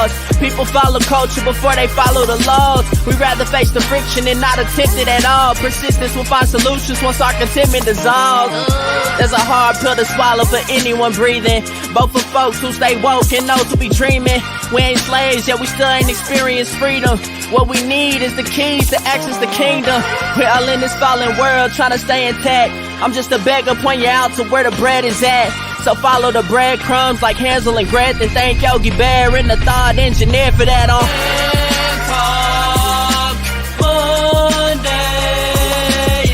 cause. People follow culture before they follow the laws. We rather face the friction and not attempt it at all. Persistence will find solutions once our contentment dissolves. There's a hard pill to swallow for anyone breathing, both for folks who stay woke and those who be dreaming. We ain't slaves, yet we still ain't experienced freedom. What we need is the keys to access the kingdom. We're all in this fallen world trying to stay intact. I'm just a beggar, point you out to where the bread is at. So follow the breadcrumbs like Hansel and Gretel. Thank Yogi Bear and the thought engineer for that on Monday.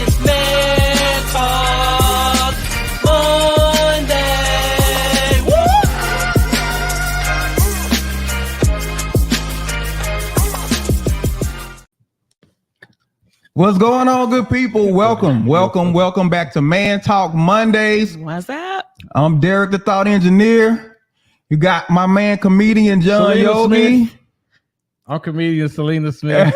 It's Man Talk Monday. Woo! What's going on, good people? Welcome back to Man Talk Mondays. What's up? I'm Derek, the Thought Engineer. You got my man, comedian John Salena Yogi. Smith. I'm comedian Salena Smith.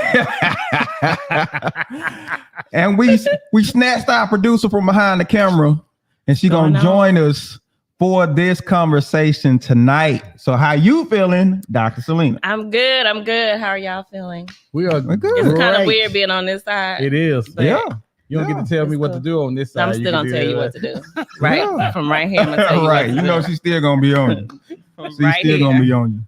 And we snatched our producer from behind the camera, and she gonna join us for this conversation tonight. So how you feeling, Dr. Salena? I'm good. How are y'all feeling? We're good. It's kind of weird being on this side. It is. But Yeah. You don't get to tell me what to do on this side. I'm still gonna tell you what to do. Right? Yeah. From right here, I'm gonna tell you Right. what You to know do. she's still gonna be on you. She's Right still here. gonna be on you.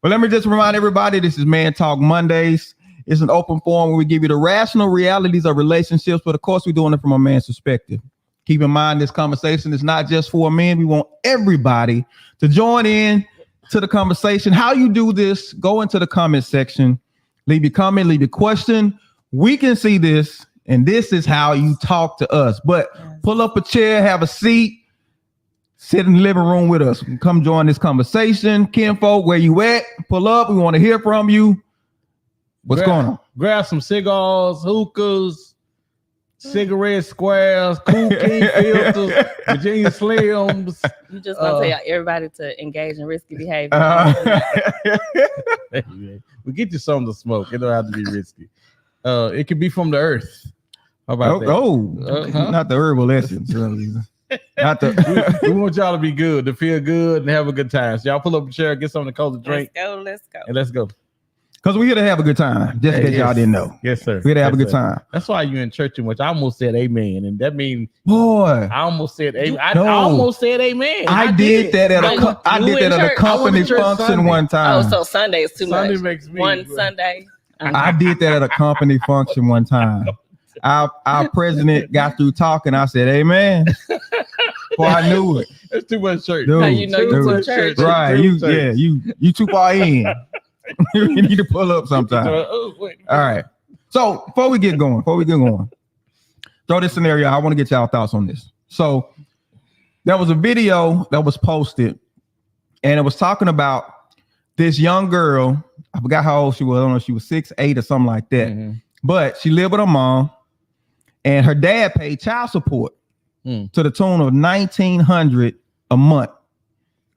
But let me just remind everybody, this is Man Talk Mondays. It's an open forum where we give you the rational realities of relationships, but of course we're doing it from a man's perspective. Keep in mind, this conversation is not just for men. We want everybody to join in to the conversation. How you do this, go into the comment section, leave your comment, leave your question. We can see this, and this is how you talk to us. But pull up a chair, have a seat, sit in the living room with us. Come join this conversation. Kinfolk, where you at? Pull up. We want to hear from you. What's going on? Grab some cigars, hookahs, cigarette squares, Cool King filters, Virginia Slims. You just gonna tell everybody to engage in risky behavior. We get you something to smoke. It don't have to be risky. It could be from the earth. How about that? Not the herbal essence. Not the. We want y'all to be good, to feel good, and have a good time. So y'all pull up a chair, get something cold to drink. Let's go. And let's go. Because we're here to have a good time. Just in case y'all didn't know. Yes, sir. We're here to have a Yes, good sir. time. That's why you in church too much. I almost said amen, and that means Boy, I almost said amen. I No. almost said amen. I did that at Like, a I you did in that at a church? company I went to church function Sunday. one Oh, time. so Sunday is too Sunday much. makes me One Sunday. I did that at a company function one time. Our president got through talking. I said, "Amen." Before I knew it. It's too much church. Dude, How you know you dude. to church? Right? You too far in. You need to pull up sometime. All right. So before we get going, throw this scenario. I want to get y'all thoughts on this. So there was a video that was posted, and it was talking about this young girl. I forgot how old she was. I don't know if she was 6, 8, or something like that. Mm-hmm. But she lived with her mom, and her dad paid child support to the tune of $1,900 a month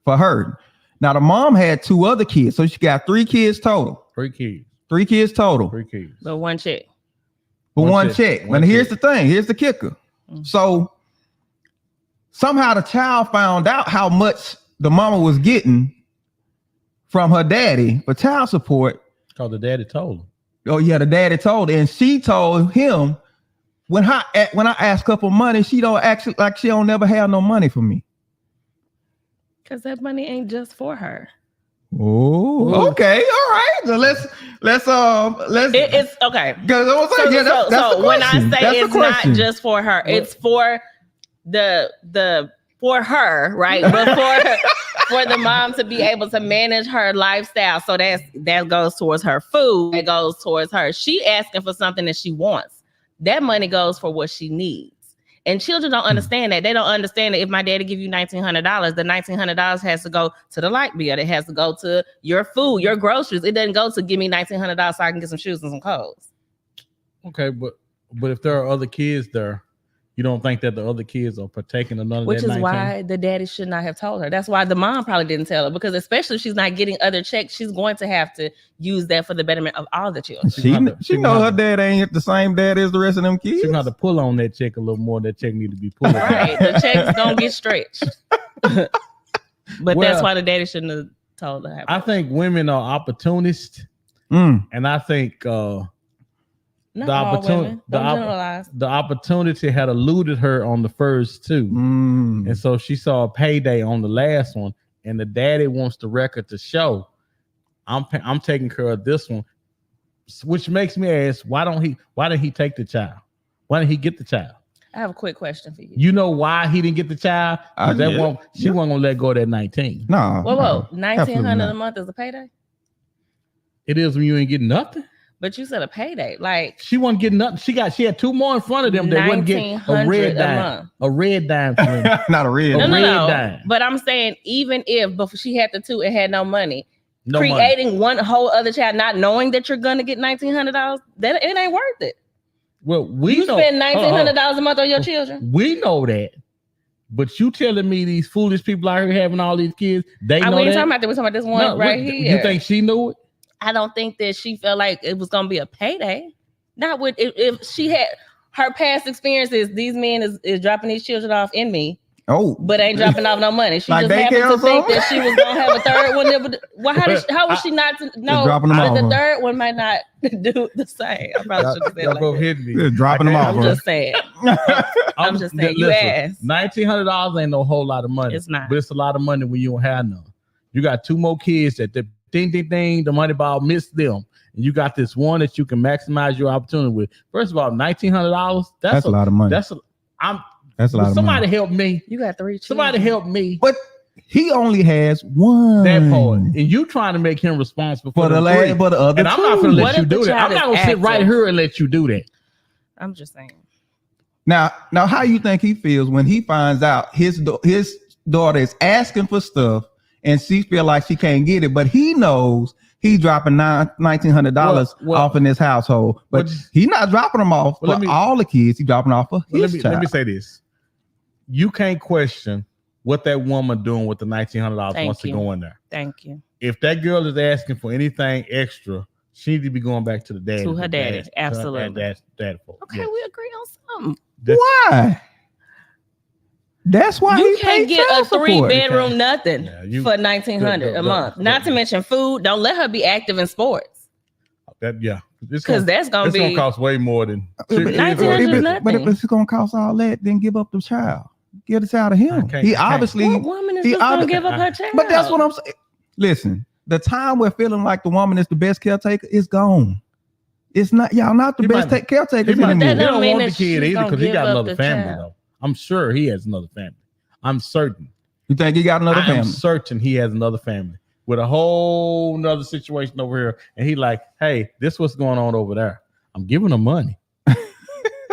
for her. Now the mom had 2 other kids, so she got 3 kids total. 3 kids. 3 kids total. 3 kids. But one check. For One one check. check. One And here's check. the thing. Here's the kicker. So somehow the child found out how much the mama was getting from her daddy for child support. Cause the daddy told him. Oh yeah, the daddy told, and she told him when I asked her for money, she don't actually like she don't never have no money for me. Because that money ain't just for her. Oh, okay, all right. So let's It's okay. Because I was like, yeah, that's So the when I question. say That's the it's not question. just for her, it's for the for her, right? But for the mom to be able to manage her lifestyle. So that goes towards her food. It goes towards her. She asking for something that she wants. That money goes for what she needs. And children don't understand that. They don't understand that if my daddy give you $1,900, the $1,900 has to go to the light bill. It has to go to your food, your groceries. It doesn't go to give me $1,900 so I can get some shoes and some clothes. Okay, but if there are other kids there, you don't think that the other kids are partaking of none of Which that? is 19? why the daddy should not have told her. That's why the mom probably didn't tell her, because especially if she's not getting other checks, she's going to have to use that for the betterment of all the children. She know her dad ain't the same dad as the rest of them kids. She's gonna have to pull on that check a little more. That check need to be pulled. Right, the check's gonna get stretched. But Well- that's why the daddy shouldn't have told her. I think women are opportunists, and I think the opportunity had eluded her on the first two, and so she saw a payday on the last one, and the daddy wants the record to show I'm taking care of this one, which makes me ask, why didn't he take the child? Why didn't he get the child? I have a quick question for you. You know why he didn't get the child? She wasn't gonna let go of that 19. No. Whoa, $1,900 a month is a payday? It is when you ain't getting nothing. But you said a payday. Like she wasn't getting nothing. She had two more in front of them that wouldn't get a red dime. A red dime. Not a red. No. Dime. But I'm saying even if before she had the two and had no money, creating one whole other child, not knowing that you're gonna get $1,900, that it ain't worth it. Well, you spend $1,900 a month on your children. We know that. But you telling me these foolish people out here having all these kids, they know that? We're talking about this one right here. You think she knew it? I don't think that she felt like it was gonna be a payday. Not with if she had her past experiences. These men is dropping these children off in me. But ain't dropping off no money. She like just happened to think that she was gonna have a third one. Well, how was she not to know that the third one might not do the same? I probably should have said like both hit me. Just dropping them off. I'm just saying. I'm just saying. You asked. $1,900 ain't no whole lot of money. It's not. But it's a lot of money when you don't have none. You got two more kids that the ding, the money ball missed them. And you got this one that you can maximize your opportunity with. First of all, $1,900, that's a lot of money. That's a lot of money. Somebody help me. You got 3 children. Somebody help me. But he only has one. That part. And you trying to make him responsible for the other two. And I'm not going to let you do that. I'm not going to sit right here and let you do that. I'm just saying. Now, how you think he feels when he finds out his daughter is asking for stuff and she feel like she can't get it, but he knows he's dropping $1,900 off in this household, but he's not dropping them off for all the kids. He's dropping off for his child. Let me say this: you can't question what that woman doing with the $1,900 once they go in there. Thank you. If that girl is asking for anything extra, she needs to be going back to the daddy. To her daddy, absolutely. Daddy. Okay, we agree on something. Why? That's why you can't get a 3-bedroom nothing for $1,900 a month. Not to mention food. Don't let her be active in sports. Because that's gonna cost way more than $1,900. But if it's gonna cost all that, then give up the child. Give the child to him. What woman is just gonna give up her child? But that's what I'm saying. Listen, the time we're feeling like the woman is the best caretaker is gone. It's not y'all not the best caretakers anymore. He don't want the kid either because he got another family though. I'm sure he has another family. I'm certain. You think he got another family? I'm certain he has another family with a whole nother situation over here. And he like, hey, this what's going on over there. I'm giving her money.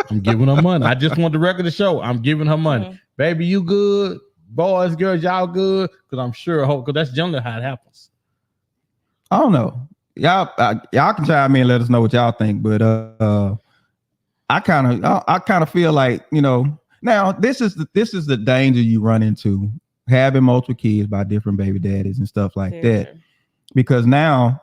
I'm giving her money. I just want the record to show I'm giving her money. Mm-hmm. Baby, you good? Boys, girls, y'all good? Because I'm sure, because that's generally how it happens. I don't know. Y'all can chime in and let us know what y'all think. But I kind of feel like, now this is the danger you run into having multiple kids by different baby daddies and stuff like that. Because now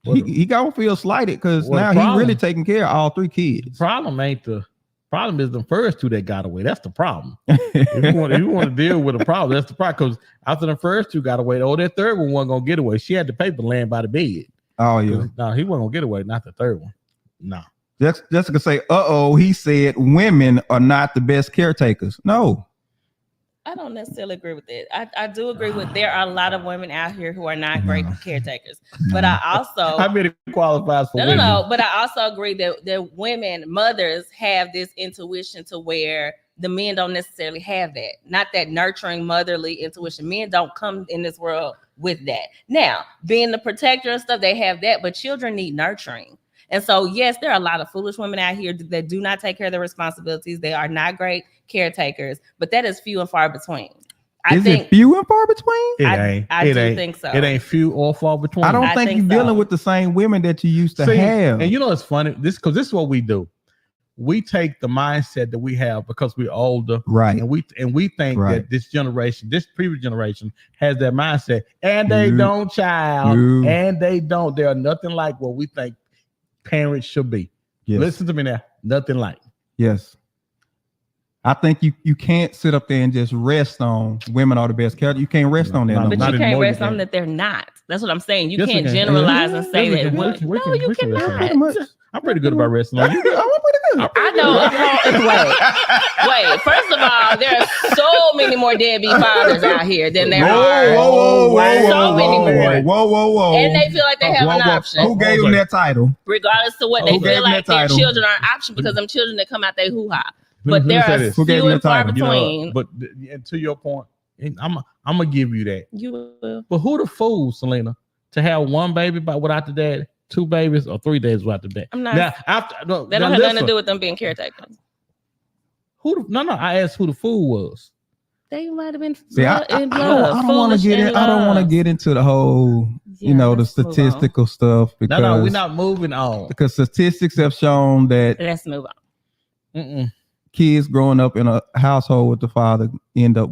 he gonna feel slighted because now he's really taking care of all 3 kids. Problem is the first 2 that got away. That's the problem. if you want to deal with a problem, that's the problem. Because after the first 2 got away, that third one wasn't gonna get away. She had the paper laying by the bed. Oh yeah. No, he wasn't gonna get away. Not the third one. No. Jessica say, he said women are not the best caretakers. No. I don't necessarily agree with it. I do agree with there are a lot of women out here who are not great caretakers. But I also I mean it qualifies for women. No. But I also agree that women, mothers have this intuition to where the men don't necessarily have that. Not that nurturing motherly intuition. Men don't come in this world with that. Now, being the protector and stuff, they have that, but children need nurturing. And so, yes, there are a lot of foolish women out here that do not take care of their responsibilities. They are not great caretakers, but that is few and far between. Is it few and far between? I do think so. It ain't few or far between. I don't think you're dealing with the same women that you used to have. And it's funny, this is what we do. We take the mindset that we have because we're older, right? And we think that this generation, this previous generation, has that mindset, and they don't, child, and they don't. They are nothing like what we think parents should be. Yes. Listen to me now. Nothing like. Yes. I think you can't sit up there and just rest on women are the best character. You can't rest on that. No, no But more. you not can't anymore, rest you on can't. that they're not. That's what I'm saying. You Yes, we can't can. generalize and say Yes, that. we can. No, you We can rest on cannot. that. Pretty much. I'm pretty good about wrestling. You good? I'm pretty good. I know. Wait. First of all, there are so many more deadbeat fathers out here than there are. So many more. Whoa. And they feel like they have an option, Who gave them that title? regardless to what Who they gave feel them like that their title? children are an option because them children that come out they hoo-ha. Let But me there say are this. Who gave few them and the far title? between. But and to your point, and I'm gonna give you that. You will. But who the fool, Salena, to have one baby without the dad, 2 babies, or 3 days without the dad? I'm not. Now, after no, That now don't have nothing listen, to do with them being caretakers. No. I asked who the fool was. They might have been See, I in don't love. want to get in. I don't want to get into the whole, the let's move on. statistical stuff because No, we're not moving on. because statistics have shown that Let's move on. Mm-mm. kids growing up in a household with the father end up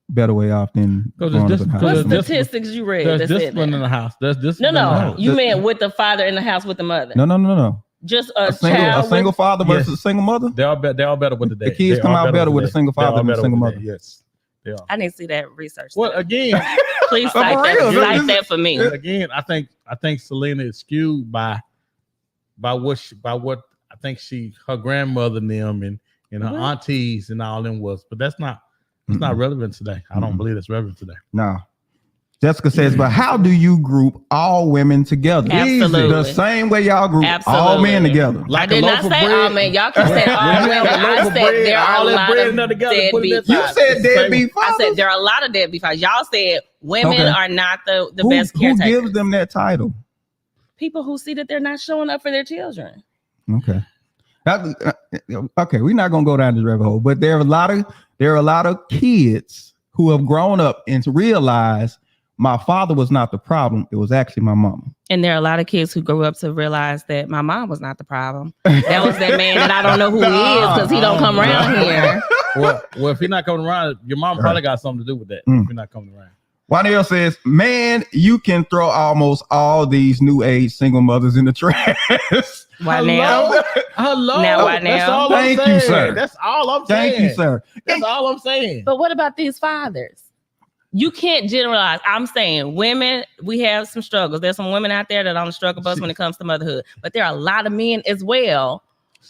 better way off than Because growing it's up in a just- What household. There's statistics you read? There's that said discipline in that? the house. There's discipline No, in the house. you meant with the father in the house with the mother. No. Just A a single child. father Yes. versus a single mother. They're all better with the dad. The kids They come are out better with a the single dad. They father are than a better single with the mother. dad. Yes, they are. I need to see that research. Well, study. again, Please For cite real, that. this- Cite that for me. I think Salena is skewed by what I think her grandmother and them and her What? aunties and all them was, but that's not relevant today. I don't believe it's relevant today. No. Jessica says, but how do you group all women together? Absolutely. The same way y'all group all Absolutely. men together. I did not say all men. Y'all can say all women. I said there are a lot of deadbeat You fathers. said deadbeat I fathers. said there are a lot of deadbeat fathers. Y'all said women Okay. are not the who, best who caretakers. gives them that title? People who see that they're not showing up for their children. Okay. Okay, we're not gonna go down this rabbit hole, but there are a lot of kids who have grown up and to realize my father was not the problem. It was actually my mama. And there are a lot of kids who grew up to realize that my mom was not the problem. That was that man that I don't know who he is because he don't come around here. Well, if you're not coming around, your mom probably got something to do with that. Mm. If you're not coming around. Juanel says, man, you can throw almost all these new age single mothers in the trash. Why now? Hello. Now, why That's now? all Thank I'm you, saying. sir. That's all I'm saying. Thank you, sir. That's all I'm saying. But what about these fathers? You can't generalize. I'm saying women, we have some struggles. There's some women out there that are on the struggle bus when it comes to motherhood. But there are a lot of men as well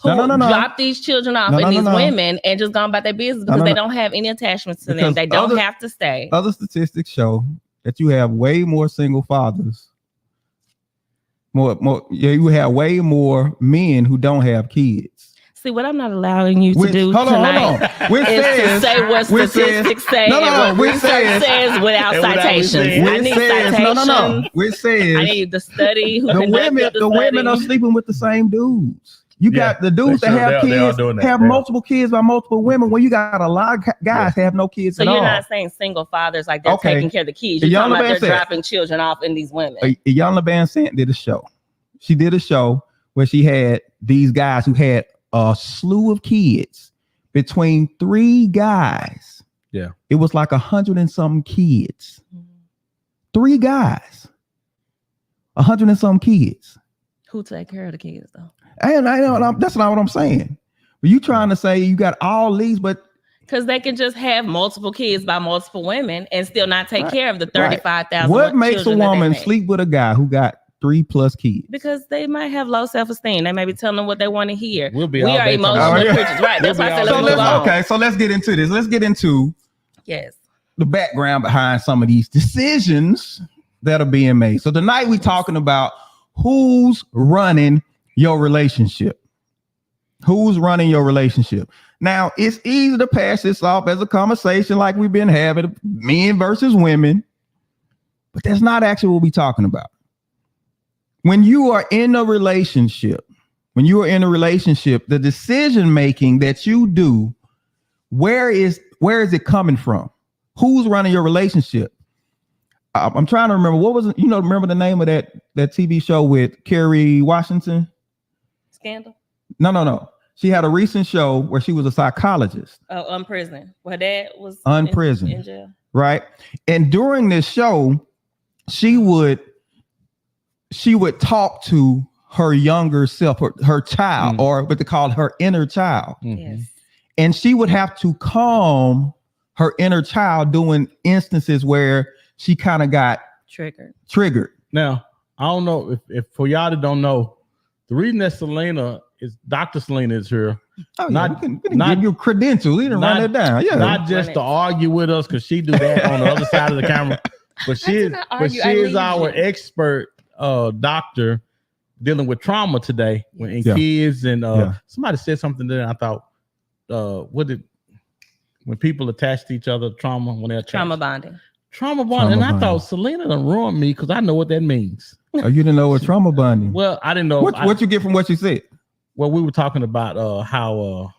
who No. drop these children off and these women and just gone about their business because they don't have any attachments to them. Because They don't have to stay. Other statistics show that you have way more single fathers. You have way more men who don't have kids. See, what I'm not allowing you to do tonight Which is says, to say what which statistics says- say no, and what which research says without and without citations. saying- I need says, citations. no. Which says I need the study. Who the women are sleeping with the same dudes. You got the dudes they that sure- have they are kids, doing that. have They are. multiple kids by multiple women. When you got a lot of guys have no kids So at you're all. not saying single fathers like they're Okay. taking care of the kids. The You're young talking about man they're said- dropping children off in these women. Iyanla Vanzant did a show. She did a show where she had these guys who had a slew of kids between 3 guys. Yeah. It was like 100 and some kids. 3 guys. 100 and some kids. Who take care of the kids though? And that's not what I'm saying. But you trying to say you got all these, but Because they can just have multiple kids by multiple women and still not take Right. care of the 35,000. what makes a children that they woman make. sleep with a guy who got 3+ kids? Because they might have low self-esteem. They may be telling them what they want to hear. We'll be We all are day emotional talking about- creatures, right? That's We'll why I be said all let's day move on. So let's get into this. Let's get into Yes. the background behind some of these decisions that are being made. So tonight we're talking about who's running your relationship. Who's running your relationship? Now, it's easy to pass this off as a conversation like we've been having, men versus women, but that's not actually what we're talking about. When you are in a relationship, the decision making that you do, where is it coming from? Who's running your relationship? I'm trying to remember remember the name of that TV show with Kerry Washington? Scandal. No. She had a recent show where she was a psychologist. Oh, Unprisoned. Well, dad was Unprisoned. in jail. Right. And during this show, she would talk to her younger self, her child, or what they call her inner child. Mhm. Yes. and she would have to calm her inner child doing instances where she kind of got triggered. Now, I don't know if for y'all that don't know, the reason that Salena is Dr. Salena is here. Oh, yeah, we can give you credentials. We didn't run it down. Yeah, not just to argue with us because she do that on the other side of the camera, but she is our expert doctor dealing with trauma today in kids and somebody said something that I thought when people attach to each other trauma when they're trauma bonding. And I thought Salena done ruined me because I know what that means. Oh, you didn't know what trauma bonding? Well, I didn't know. What you get from what you said? Well, we were talking about how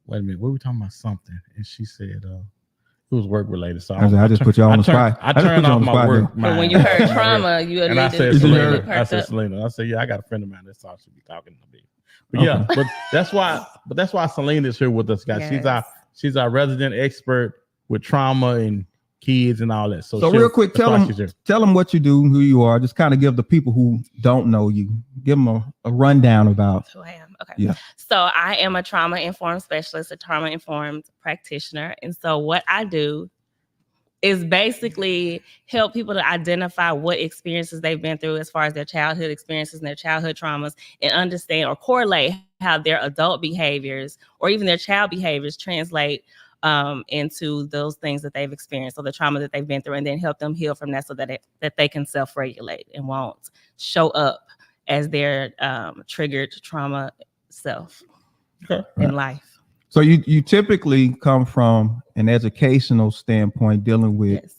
wait a minute, we were talking about something, and she said it was work related. So I just put you on the spot. I turned off my work. But when you heard trauma, you and I said Salena. I said Salena. I said, yeah, I got a friend of mine that's all she be talking to me. But yeah, but that's why Salena is here with us, guys. Yes. She's our resident expert with trauma and kids and all that. So real quick, tell them what you do, who you are. Just kind of give the people who don't know you, give them a rundown about who I am. Okay. Yeah. So I am a trauma-informed specialist, a trauma-informed practitioner. And so what I do is basically help people to identify what experiences they've been through as far as their childhood experiences and their childhood traumas, and understand or correlate how their adult behaviors or even their child behaviors translate into those things that they've experienced or the trauma that they've been through, and then help them heal from that so that they can self-regulate and won't show up as their triggered trauma self in life. So you typically come from an educational standpoint dealing with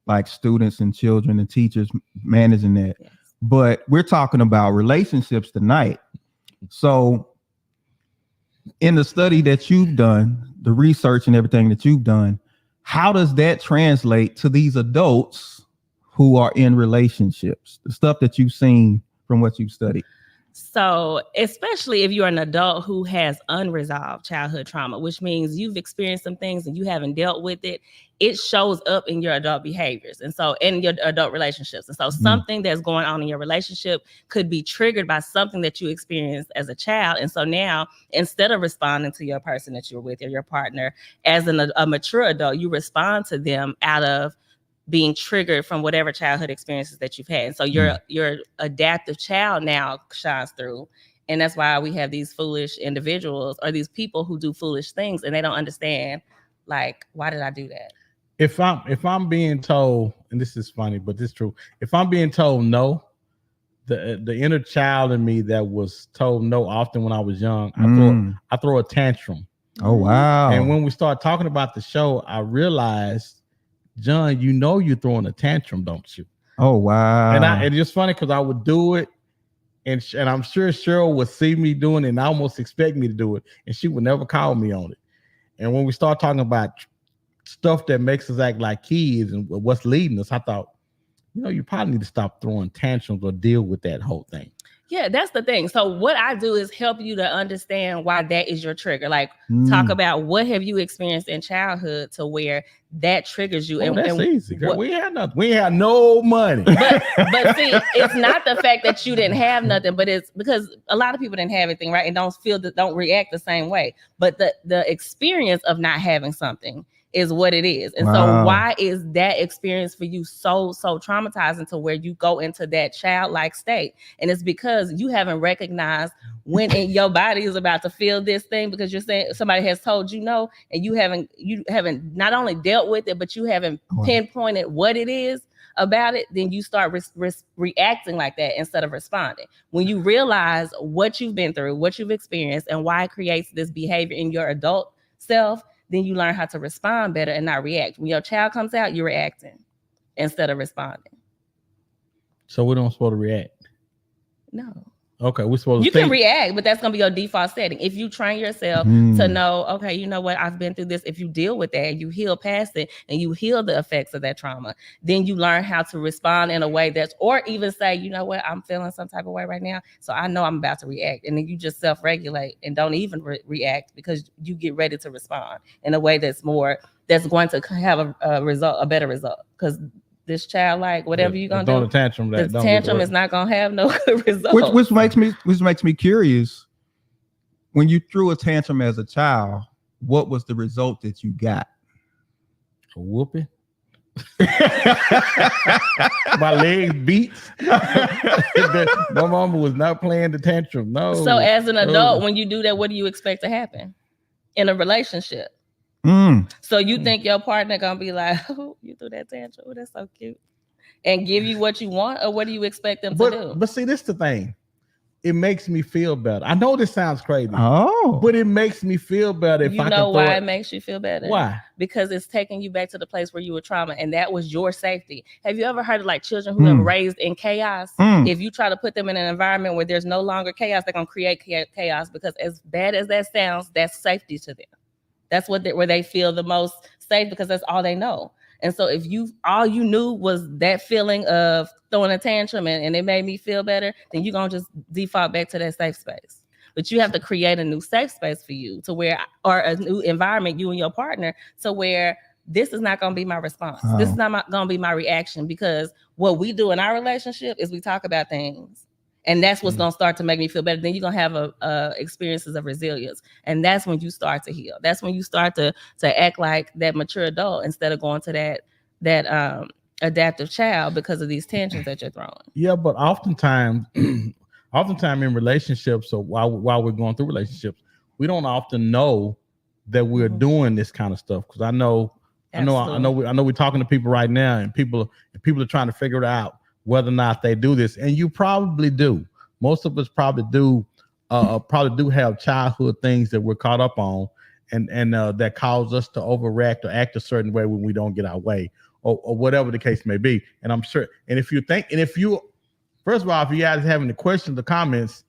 like students and children and teachers managing that. Yes. But we're talking about relationships tonight. So in the study that you've done, the research and everything that you've done, how does that translate to these adults who are in relationships, the stuff that you've seen from what you've studied? So especially if you're an adult who has unresolved childhood trauma, which means you've experienced some things and you haven't dealt with it, it shows up in your adult behaviors. And so in your adult relationships. And so something that's going on in your relationship could be triggered by something that you experienced as a child. And so now, instead of responding to your person that you're with or your partner as a mature adult, you respond to them out of being triggered from whatever childhood experiences that you've had. And so your adaptive child now shines through. And that's why we have these foolish individuals or these people who do foolish things and they don't understand, like, why did I do that? If I'm being told, and this is funny, but this is true. If I'm being told no, the inner child in me that was told no often when I was young, I throw a tantrum. Oh, wow. And when we start talking about the show, I realized, John, you know you're throwing a tantrum, don't you? Oh, wow. And it's just funny because I would do it, and I'm sure Cheryl would see me doing it and almost expect me to do it, and she would never call me on it. And when we start talking about stuff that makes us act like kids and what's leading us, I thought, you probably need to stop throwing tantrums or deal with that whole thing. Yeah, that's the thing. So what I do is help you to understand why that is your trigger. Like talk about what have you experienced in childhood to where that triggers you. That's easy, girl. We had nothing. We had no money. But see, it's not the fact that you didn't have nothing, but it's because a lot of people didn't have anything, right? And don't react the same way. But the experience of not having something is what it is. And so why is that experience for you so traumatizing to where you go into that childlike state? And it's because you haven't recognized when your body is about to feel this thing, because you're saying somebody has told you no, and you haven't not only dealt with it, but you haven't pinpointed what it is about it. Then you start reacting like that instead of responding. When you realize what you've been through, what you've experienced, and why it creates this behavior in your adult self, then you learn how to respond better and not react. When your child comes out, you're reacting instead of responding. So we don't supposed to react? No. Okay, we're supposed to can react, but that's going to be your default setting. If you train yourself to know, okay, you know what, I've been through this. If you deal with that, you heal past it, and you heal the effects of that trauma, then you learn how to respond in a way or even say, you know what, I'm feeling some type of way right now, so I know I'm about to react. And then you just self-regulate and don't even react, because you get ready to respond in a way that's going to have a better result. Because this child, like whatever you're gonna do, the tantrum is not gonna have no good result. Which makes me curious. when you threw a tantrum as a child, what was the result that you got? A whooping. My legs beat. My mama was not playing the tantrum. No. So as an adult, when you do that, what do you expect to happen in a relationship? So you think your partner gonna be like, oh, you threw that tantrum, oh, that's so cute, and give you what you want, or what do you expect them to do? But see, this is the thing. It makes me feel better. I know this sounds crazy. Oh, but it makes me feel better if I can know why it makes you feel better? Why? Because it's taking you back to the place where you were trauma, and that was your safety. Have you ever heard of like children who are raised in chaos? If you try to put them in an environment where there's no longer chaos, they're gonna create chaos, because as bad as that sounds, that's safety to them. That's where they feel the most safe, because that's all they know. And so if all you knew was that feeling of throwing a tantrum and it made me feel better, then you're going to just default back to that safe space. But you have to create a new safe space for you or a new environment, you and your partner, to where this is not going to be my response. This is not going to be my reaction, because what we do in our relationship is we talk about things. And that's what's going to start to make me feel better. Then you're going to have experiences of resilience. And that's when you start to heal. That's when you start to act like that mature adult instead of going to that adaptive child because of these tensions that you're throwing. Yeah, but oftentimes in relationships, so while we're going through relationships, we don't often know that we're doing this kind of stuff. Because I know we're talking to people right now, and people are trying to figure it out whether or not they do this. And you probably do. Most of us probably do have childhood things that we're caught up on and that cause us to overreact or act a certain way when we don't get our way, or whatever the case may be. And I'm sure, first of all, if you guys have any questions or comments,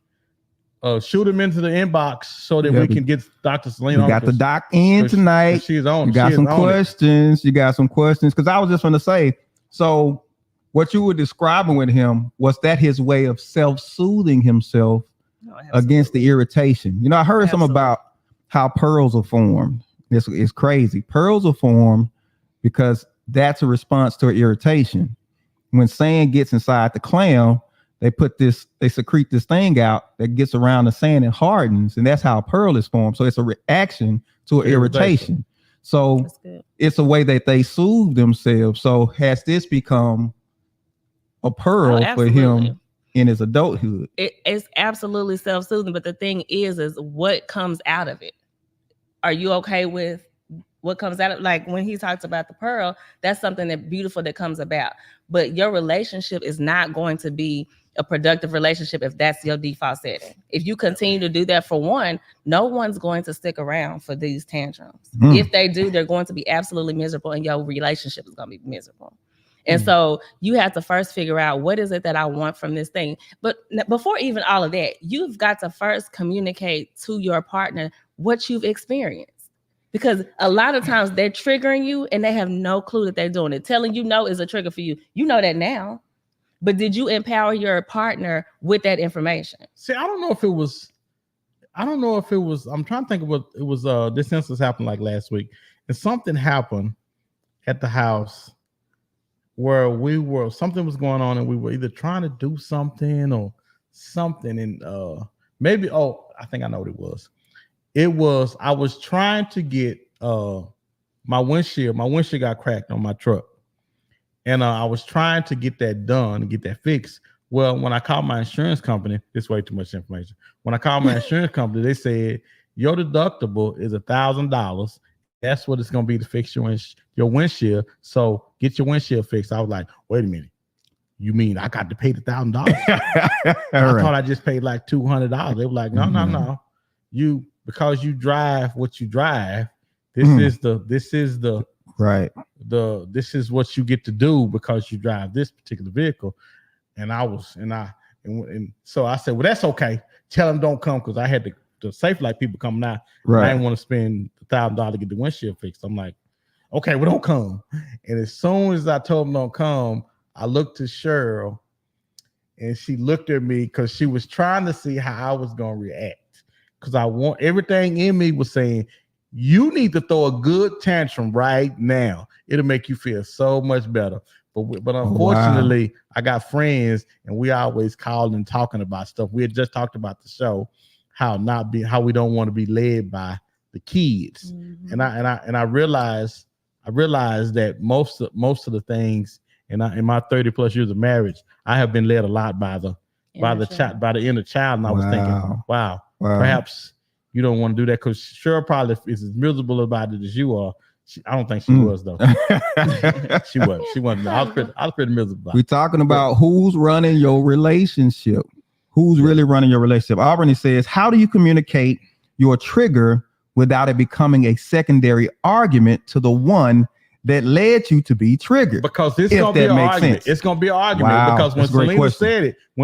shoot them into the inbox so that we can get Dr. Salena on. We got the doc in tonight. She's on. You got some questions. You got some questions. Because I was just going to say, so what you were describing with him, was that his way of self-soothing himself against the irritation? You know, I heard something about how pearls are formed. This is crazy. Pearls are formed because that's a response to irritation. When sand gets inside the clam, they secrete this thing out that gets around the sand and hardens, and that's how a pearl is formed. So it's a reaction to an irritation. So it's a way that they soothe themselves. So has this become a pearl for him in his adulthood? It's absolutely self-soothing, but the thing is what comes out of it. Are you okay with what comes out of, like when he talks about the pearl, that's something that beautiful that comes about. But your relationship is not going to be a productive relationship if that's your default setting. If you continue to do that for one, no one's going to stick around for these tantrums. If they do, they're going to be absolutely miserable, and your relationship is going to be miserable. And so you have to first figure out, what is it that I want from this thing? But before even all of that, you've got to first communicate to your partner what you've experienced. Because a lot of times they're triggering you and they have no clue that they're doing it. Telling you no is a trigger for you. You know that now. But did you empower your partner with that information? See, I don't know if it was, I'm trying to think of what it was. This instance happened like last week. And something happened at the house where something was going on, and we were either trying to do something or something. And I think I know what it was. I was trying to get my windshield got cracked on my truck. And I was trying to get that done and get that fixed. Well, when I called my insurance company, this is way too much information. When I called my insurance company, they said, your deductible is $1,000. That's what it's going to be to fix your windshield. So get your windshield fixed. I was like, wait a minute. You mean I got to pay the $1,000? I thought I just paid like $200. They were like, no. Because you drive what you drive. This is what you get to do because you drive this particular vehicle. And so I said, well, that's okay. Tell them don't come, because I had the safe light people coming out. Right. I didn't want to spend $1,000 to get the windshield fixed. I'm like, okay, well, don't come. And as soon as I told them don't come, I looked to Cheryl, and she looked at me because she was trying to see how I was going to react. Because everything in me was saying, you need to throw a good tantrum right now. It'll make you feel so much better. But unfortunately, I got friends, and we always calling and talking about stuff. We had just talked about the show, how we don't want to be led by the kids. Mm-hmm. And I realized that most of the things in my 30 plus years of marriage, I have been led a lot by the inner child. And I was thinking, wow, perhaps you don't want to do that, because Cheryl probably is as miserable about it as you are. I don't think she was though. She wasn't. I was pretty miserable. We're talking about who's running your relationship. Who's really running your relationship? Aubrey says, how do you communicate your trigger without it becoming a secondary argument to the one that led you to be triggered? Because it's going to be an argument. It's going to be an argument. Wow, because when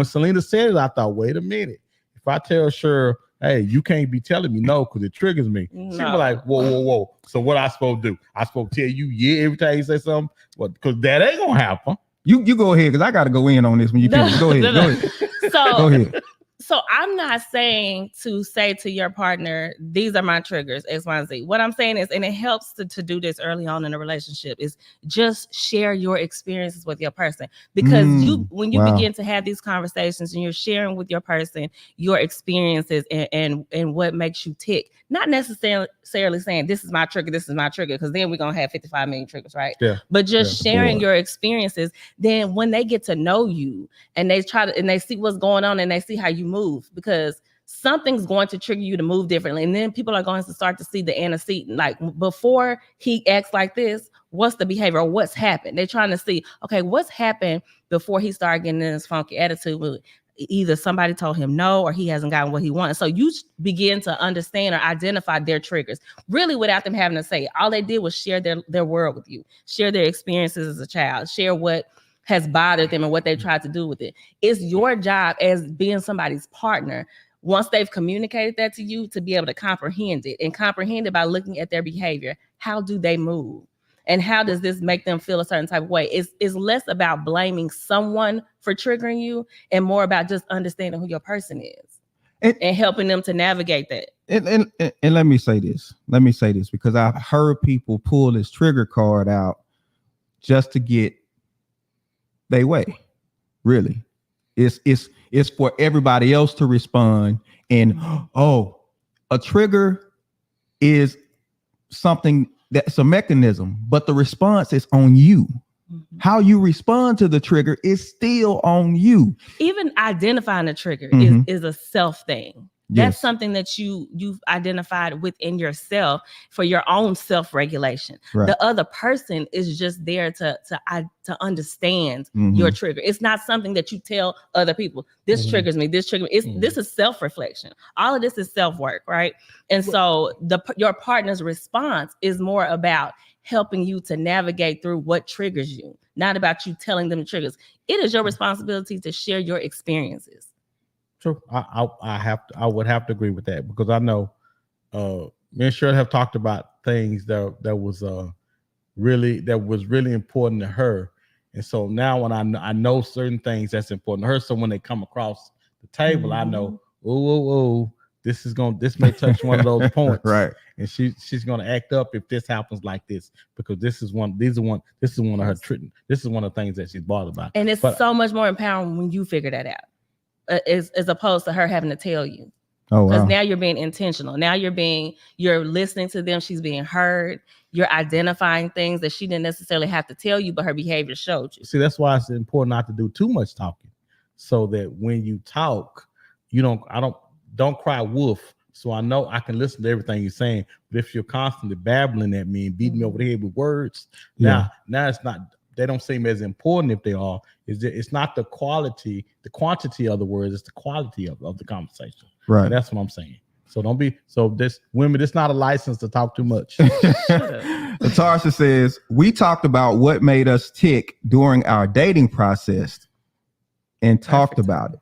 Salena said it, I thought, wait a minute. If I tell Cheryl, hey, you can't be telling me no because it triggers me. No. She was like, whoa. So what I supposed to do? I supposed to tell you every time you say something? Because that ain't going to happen. You go ahead, because I got to go in on this when you finish. Go ahead. Go ahead. Go ahead. So I'm not saying to say to your partner, these are my triggers, X, Y, and Z. What I'm saying is, and it helps to do this early on in a relationship, is just share your experiences with your person. Because when you begin to have these conversations and you're sharing with your person your experiences and what makes you tick, not necessarily saying this is my trigger, because then we're going to have 55 million triggers, right? Yeah. But just sharing your experiences, then when they get to know you and they see what's going on and they see how you move, because something's going to trigger you to move differently, and then people are going to start to see the antecedent, like before he acts like this, what's the behavior or what's happened. They're trying to see, okay, what's happened before he started getting in this funky attitude. Either somebody told him no, or he hasn't gotten what he wanted. So you begin to understand or identify their triggers, really without them having to say it. All they did was share their world with you, share their experiences as a child, share what has bothered them and what they tried to do with it. It's your job as being somebody's partner, once they've communicated that to you, to be able to comprehend it, and comprehend it by looking at their behavior. How do they move? And how does this make them feel a certain type of way? It's less about blaming someone for triggering you and more about just understanding who your person is and helping them to navigate that. And let me say this, because I've heard people pull this trigger card out just to get their way. Really, it's for everybody else to respond. And a trigger is something that's a mechanism, but the response is on you. Mm-hmm. How you respond to the trigger is still on you. Even identifying a trigger is a self thing. That's something that you've identified within yourself for your own self-regulation. Right. The other person is just there to understand your trigger. It's not something that you tell other people. This triggers me. This triggers me. This is self-reflection. All of this is self-work, right? And so your partner's response is more about helping you to navigate through what triggers you, not about you telling them the triggers. It is your responsibility to share your experiences. True. I would have to agree with that, because I know me and Cheryl have talked about things that was really important to her. And so now when I know certain things that's important to her, so when they come across the table, I know, this may touch one of those points. Right. And she's gonna act up if this happens like this, because this is one of her this is one of the things that she's bothered by. And it's so much more empowering when you figure that out. As opposed to her having to tell you. Because now you're being intentional. Now you're listening to them. She's being heard. You're identifying things that she didn't necessarily have to tell you, but her behavior showed you. See, that's why it's important not to do too much talking, so that when you talk, don't cry wolf. So I know I can listen to everything you're saying. But if you're constantly babbling at me and beating me over the head with words, now it's not. They don't seem as important if they are. It's not the quantity of the words, it's the quality of the conversation. Right. And that's what I'm saying. So women, it's not a license to talk too much. Tarsha says, we talked about what made us tick during our dating process and talked about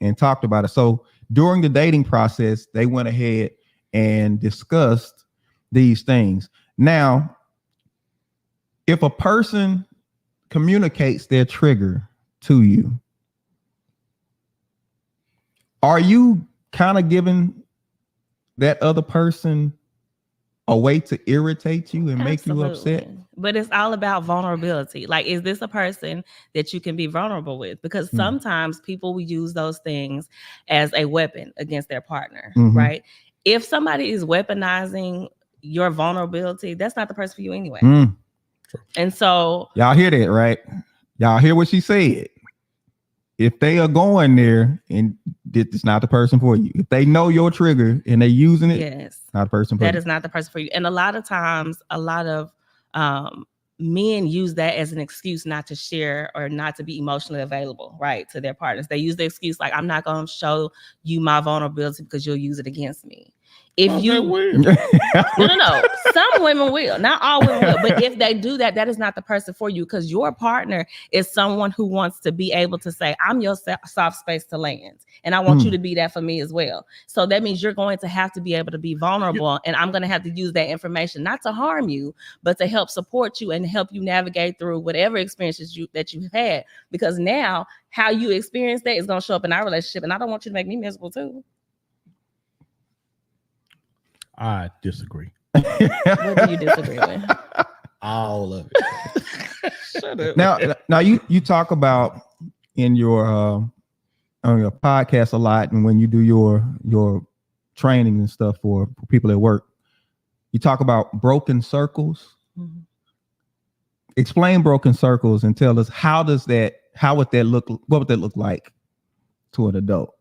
it. So during the dating process, they went ahead and discussed these things. Now, if a person communicates their trigger to you, are you kind of giving that other person a way to irritate you and make you upset? But it's all about vulnerability. Like, is this a person that you can be vulnerable with? Because sometimes people will use those things as a weapon against their partner, right? If somebody is weaponizing your vulnerability, that's not the person for you anyway. And so y'all hear that, right? Y'all hear what she said. If they are going there and it's not the person for you, if they know your trigger and they're using it, yes, not the person for you. That is not the person for you. And a lot of times, a lot of men use that as an excuse not to share or not to be emotionally available, right, to their partners. They use the excuse like, I'm not going to show you my vulnerability because you'll use it against me. If no, some women will, not all women will, but if they do that, that is not the person for you, because your partner is someone who wants to be able to say, I'm your soft space to land, and I want you to be that for me as well. So that means you're going to have to be able to be vulnerable, and I'm going to have to use that information not to harm you, but to help support you and help you navigate through whatever experiences that you've had, because now how you experience that is going to show up in our relationship, and I don't want you to make me miserable too. I disagree. What do you disagree with? All of it. Shut up. Now you talk about in your on your podcast a lot, and when you do your training and stuff for people at work, you talk about broken circles. Explain broken circles and tell us what would that look like to an adult?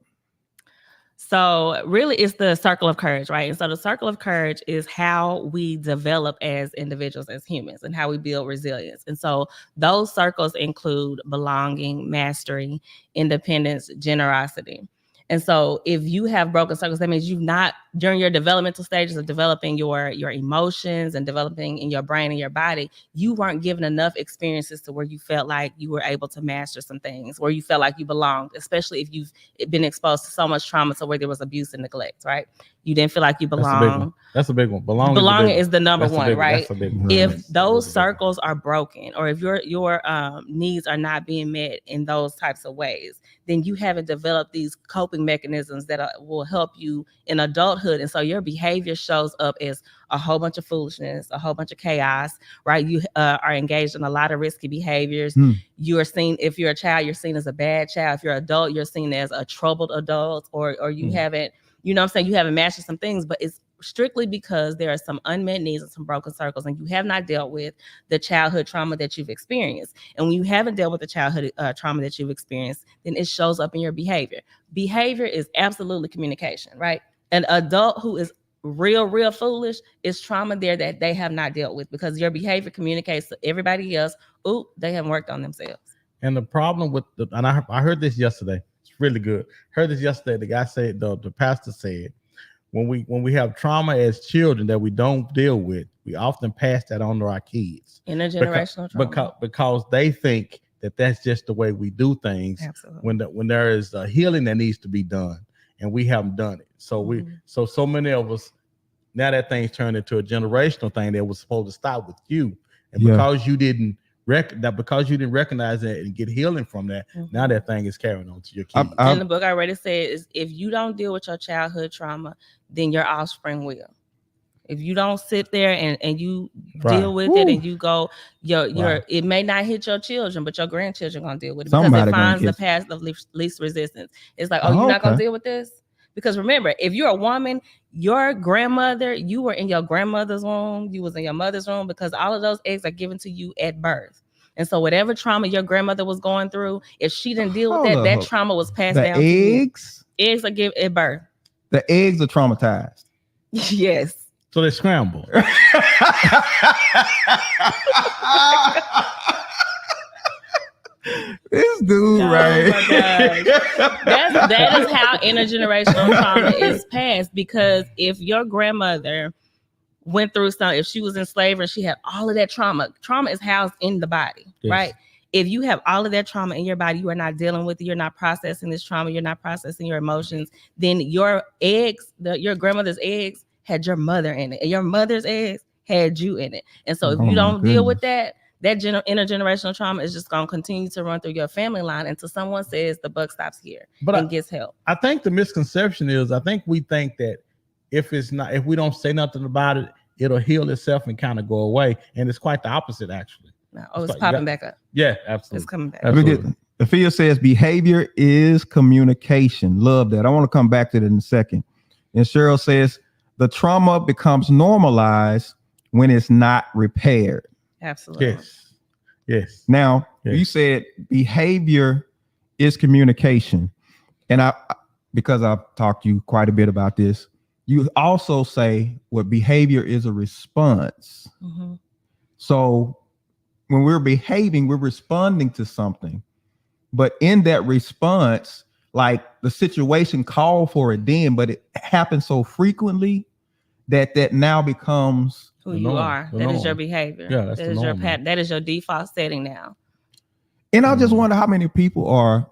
So really, it's the circle of courage, right? And so the circle of courage is how we develop as individuals, as humans, and how we build resilience. And so those circles include belonging, mastery, independence, generosity. And so if you have broken circles, that means you've not, during your developmental stages of developing your emotions and developing in your brain and your body, you weren't given enough experiences to where you felt like you were able to master some things, where you felt like you belonged, especially if you've been exposed to so much trauma, so where there was abuse and neglect, right? You didn't feel like you belong. That's a big one. Belonging is the number one, right? That's a big one. If those circles are broken, or if your needs are not being met in those types of ways, then you haven't developed these coping mechanisms that will help you in adulthood. And so your behavior shows up as a whole bunch of foolishness, a whole bunch of chaos, right? You are engaged in a lot of risky behaviors. You are seen, if you're a child, you're seen as a bad child. If you're an adult, you're seen as a troubled adult, or you haven't, you know what I'm saying? You haven't mastered some things, but it's strictly because there are some unmet needs and some broken circles, and you have not dealt with the childhood trauma that you've experienced. And when you haven't dealt with the childhood trauma that you've experienced, then it shows up in your behavior. Behavior is absolutely communication, right? An adult who is real foolish is trauma there that they have not dealt with, because your behavior communicates to everybody else, they haven't worked on themselves. And the problem with and I heard this yesterday. It's really good. Heard this yesterday. The guy said, the pastor said, when we have trauma as children that we don't deal with, we often pass that on to our kids. Intergenerational trauma. Because they think that that's just the way we do things. Absolutely. When there is a healing that needs to be done, and we haven't done it. So so many of us, now that thing's turned into a generational thing that was supposed to stop with you, and because you didn't recognize that and get healing from that, now that thing is carrying on to your kids. In the book I already said is, if you don't deal with your childhood trauma, then your offspring will. If you don't sit there and you deal with it, and you go, it may not hit your children, but your grandchildren gonna deal with it, because it finds the path of least resistance. It's like, you're not gonna deal with this? Because remember, if you're a woman, your grandmother, you were in your grandmother's womb, you was in your mother's womb, because all of those eggs are given to you at birth. And so whatever trauma your grandmother was going through, if she didn't deal with that trauma was passed down to you. Eggs are given at birth. The eggs are traumatized. Yes. So they scramble. This dude, right? My gosh. That is how intergenerational trauma is passed. Because if your grandmother went through something, if she was in slavery and she had all of that trauma is housed in the body, right? If you have all of that trauma in your body, you are not dealing with it, you're not processing this trauma, you're not processing your emotions, then your eggs, your grandmother's eggs had your mother in it, and your mother's eggs had you in it. And so if you don't deal with that intergenerational trauma is just going to continue to run through your family line until someone says the buck stops here and gets help. I think the misconception is, I think we think that if we don't say nothing about it, it'll heal itself and kind of go away. And it's quite the opposite, actually. No, it's popping back up. Yeah, absolutely. It's coming back. Absolutely. Afia says behavior is communication. Love that. I want to come back to that in a second. And Cheryl says the trauma becomes normalized when it's not repaired. Absolutely. Yes. Now, Yes. you said behavior is communication. And because I've talked to you quite a bit about this, you also say what behavior is a response. Mm-hmm. So when we're behaving, we're responding to something. But in that response, like the situation called for it then, but it happens so frequently that now becomes who you are. That is your behavior. Yeah, that's that is your pattern. That is your default setting now. And I just wonder how many people are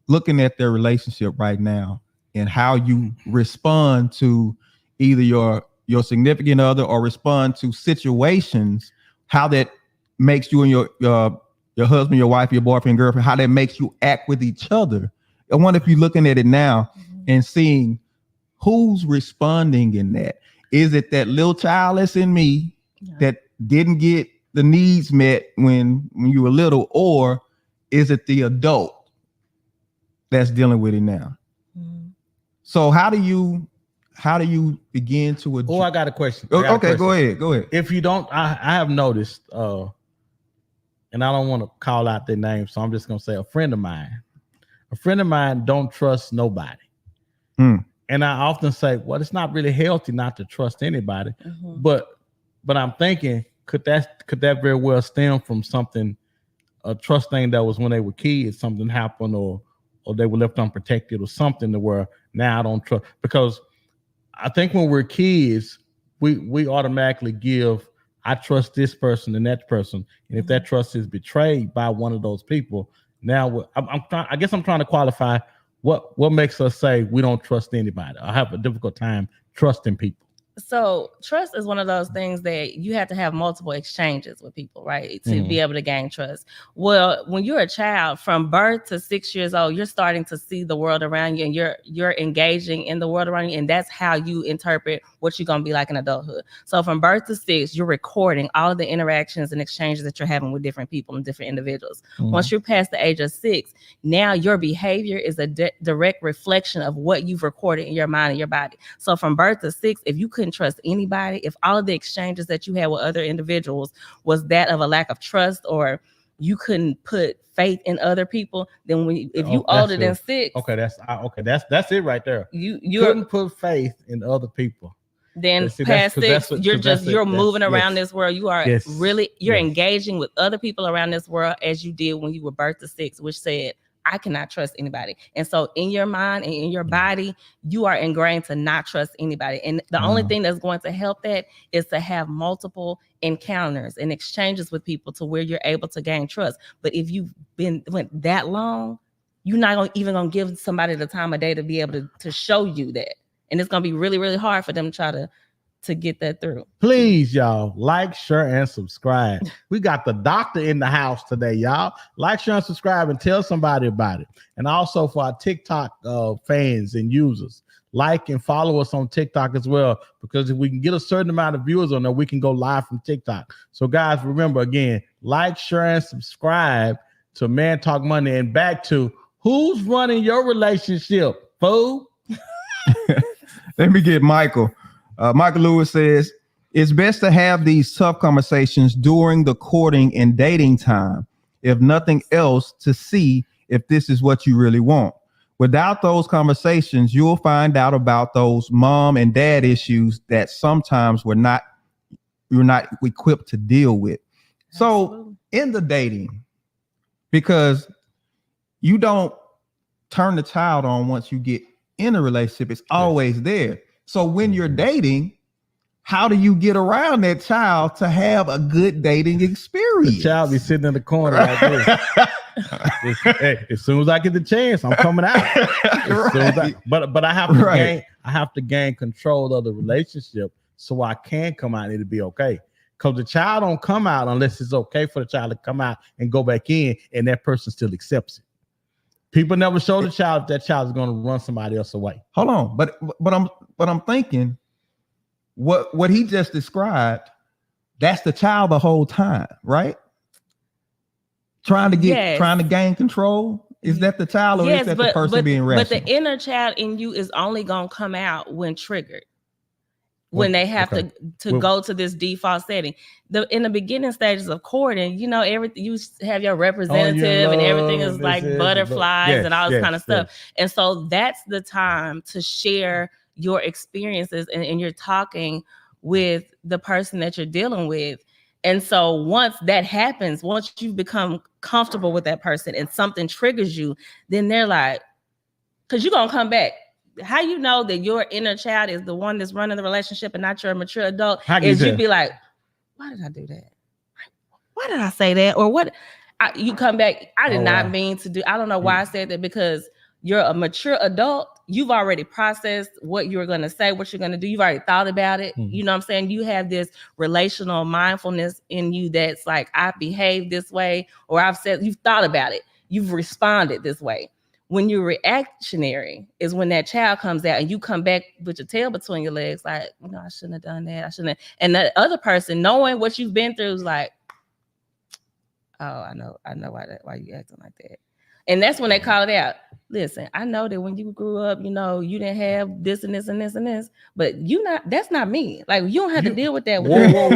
looking at their relationship right now and how you respond to either your significant other or respond to situations, how that makes you and your husband, your wife, your boyfriend, girlfriend, how that makes you act with each other. I wonder if you're looking at it now and seeing who's responding in that. Is it that little child that's in me that didn't get the needs met when you were little, or is it the adult that's dealing with it now? Mm-hmm. So how do you begin to adjust? Oh, I got a question. Go ahead. If you don't, I have noticed, and I don't want to call out their name, so I'm just gonna say a friend of mine don't trust nobody. And I often say, well, it's not really healthy not to trust anybody. Mm-hmm. But I'm thinking, could that very well stem from something, a trust thing that was when they were kids, something happened, or they were left unprotected, or something to where now I don't trust? Because I think when we're kids, we automatically give, I trust this person and that person, and if that trust is betrayed by one of those people, now I guess I'm trying to qualify what makes us say we don't trust anybody. I have a difficult time trusting people. So trust is one of those things that you have to have multiple exchanges with people, right? To be able to gain trust. Well, when you're a child, from birth to 6 years old, you're starting to see the world around you, and you're engaging in the world around you. And that's how you interpret what you're going to be like in adulthood. So from birth to 6, you're recording all of the interactions and exchanges that you're having with different people and different individuals. Once you're past the age of 6, now your behavior is a direct reflection of what you've recorded in your mind and your body. So from birth to 6, if you couldn't trust anybody, if all of the exchanges that you had with other individuals was that of a lack of trust, or you couldn't put faith in other people, then if you older than 6, that's it right there. You couldn't put faith in other people. Then past 6, you're moving around this world. You are engaging with other people around this world as you did when you were birth to 6, which said, I cannot trust anybody. And so in your mind and in your body, you are ingrained to not trust anybody. And the only thing that's going to help that is to have multiple encounters and exchanges with people to where you're able to gain trust. But if you've went that long, you're not even gonna give somebody the time of day to be able to show you that. And it's gonna be really, really hard for them to try to get that through. Please, y'all, like, share, and subscribe. We got the doctor in the house today, y'all. Like, share, and subscribe, and tell somebody about it. And also for our TikTok fans and users, like and follow us on TikTok as well, because if we can get a certain amount of viewers on there, we can go live from TikTok. So guys, remember again, like, share, and subscribe to Man Talk Monday. And back to who's running your relationship, fool? Let me get Michael. Michael Lewis says, it's best to have these tough conversations during the courting and dating time, if nothing else, to see if this is what you really want. Without those conversations, you'll find out about those mom and dad issues that sometimes you're not equipped to deal with. So in the dating, because you don't turn the child on once you get in a relationship, it's always there. So when you're dating, how do you get around that child to have a good dating experience? The child be sitting in the corner like this. Hey, as soon as I get the chance, I'm coming out. But I have to gain control of the relationship so I can come out and it'll be okay. Because the child don't come out unless it's okay for the child to come out and go back in, and that person still accepts it. People never show the child if that child is going to run somebody else away. Hold on, but I'm thinking, what he just described, that's the child the whole time, right? Trying to gain control. Is that the child, or is that the person being rational? But the inner child in you is only gonna come out when triggered. When they have to go to this default setting. In the beginning stages of courting, you know, everything, you have your representative and everything is like butterflies and all this kind of stuff. And so that's the time to share your experiences and you're talking with the person that you're dealing with. And so once that happens, once you become comfortable with that person and something triggers you, then they're like, because you're gonna come back. How you know that your inner child is the one that's running the relationship and not your mature adult is you'd be like, why did I do that? Why did I say that? Or what? You come back, I did not mean to do. I don't know why I said that, because you're a mature adult. You've already processed what you're going to say, what you're going to do. You've already thought about it. You know what I'm saying? You have this relational mindfulness in you that's like, I behave this way, or you've thought about it. You've responded this way. When you're reactionary is when that child comes out and you come back with your tail between your legs, like, no, I shouldn't have done that. I shouldn't have. And the other person, knowing what you've been through, is like, oh, I know why you acting like that. And that's when they call it out. Listen, I know that when you grew up, you know, you didn't have this and this and this and this, but that's not me. Like, you don't have to deal with that. Whoa.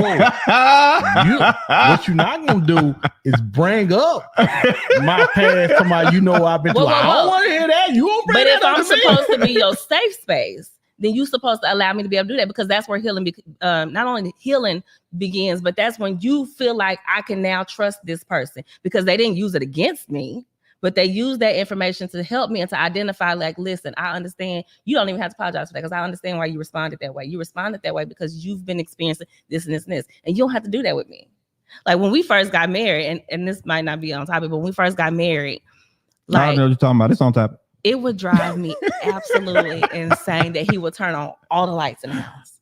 What you're not going to do is bring up my past to my, you know, I've been through. I don't want to hear that. You won't bring that up to me. But if I'm supposed to be your safe space, then you're supposed to allow me to be able to do that, because that's where healing, not only healing begins, but that's when you feel like I can now trust this person, because they didn't use it against me, but they use that information to help me and to identify, like, listen, I understand. You don't even have to apologize for that, because I understand why you responded that way. You responded that way because you've been experiencing this and this and this, and you don't have to do that with me. Like, when we first got married, and this might not be on topic, but when we first got married, like, I don't know what you're talking about. It's on topic. It would drive me absolutely insane that he would turn on all the lights in the house.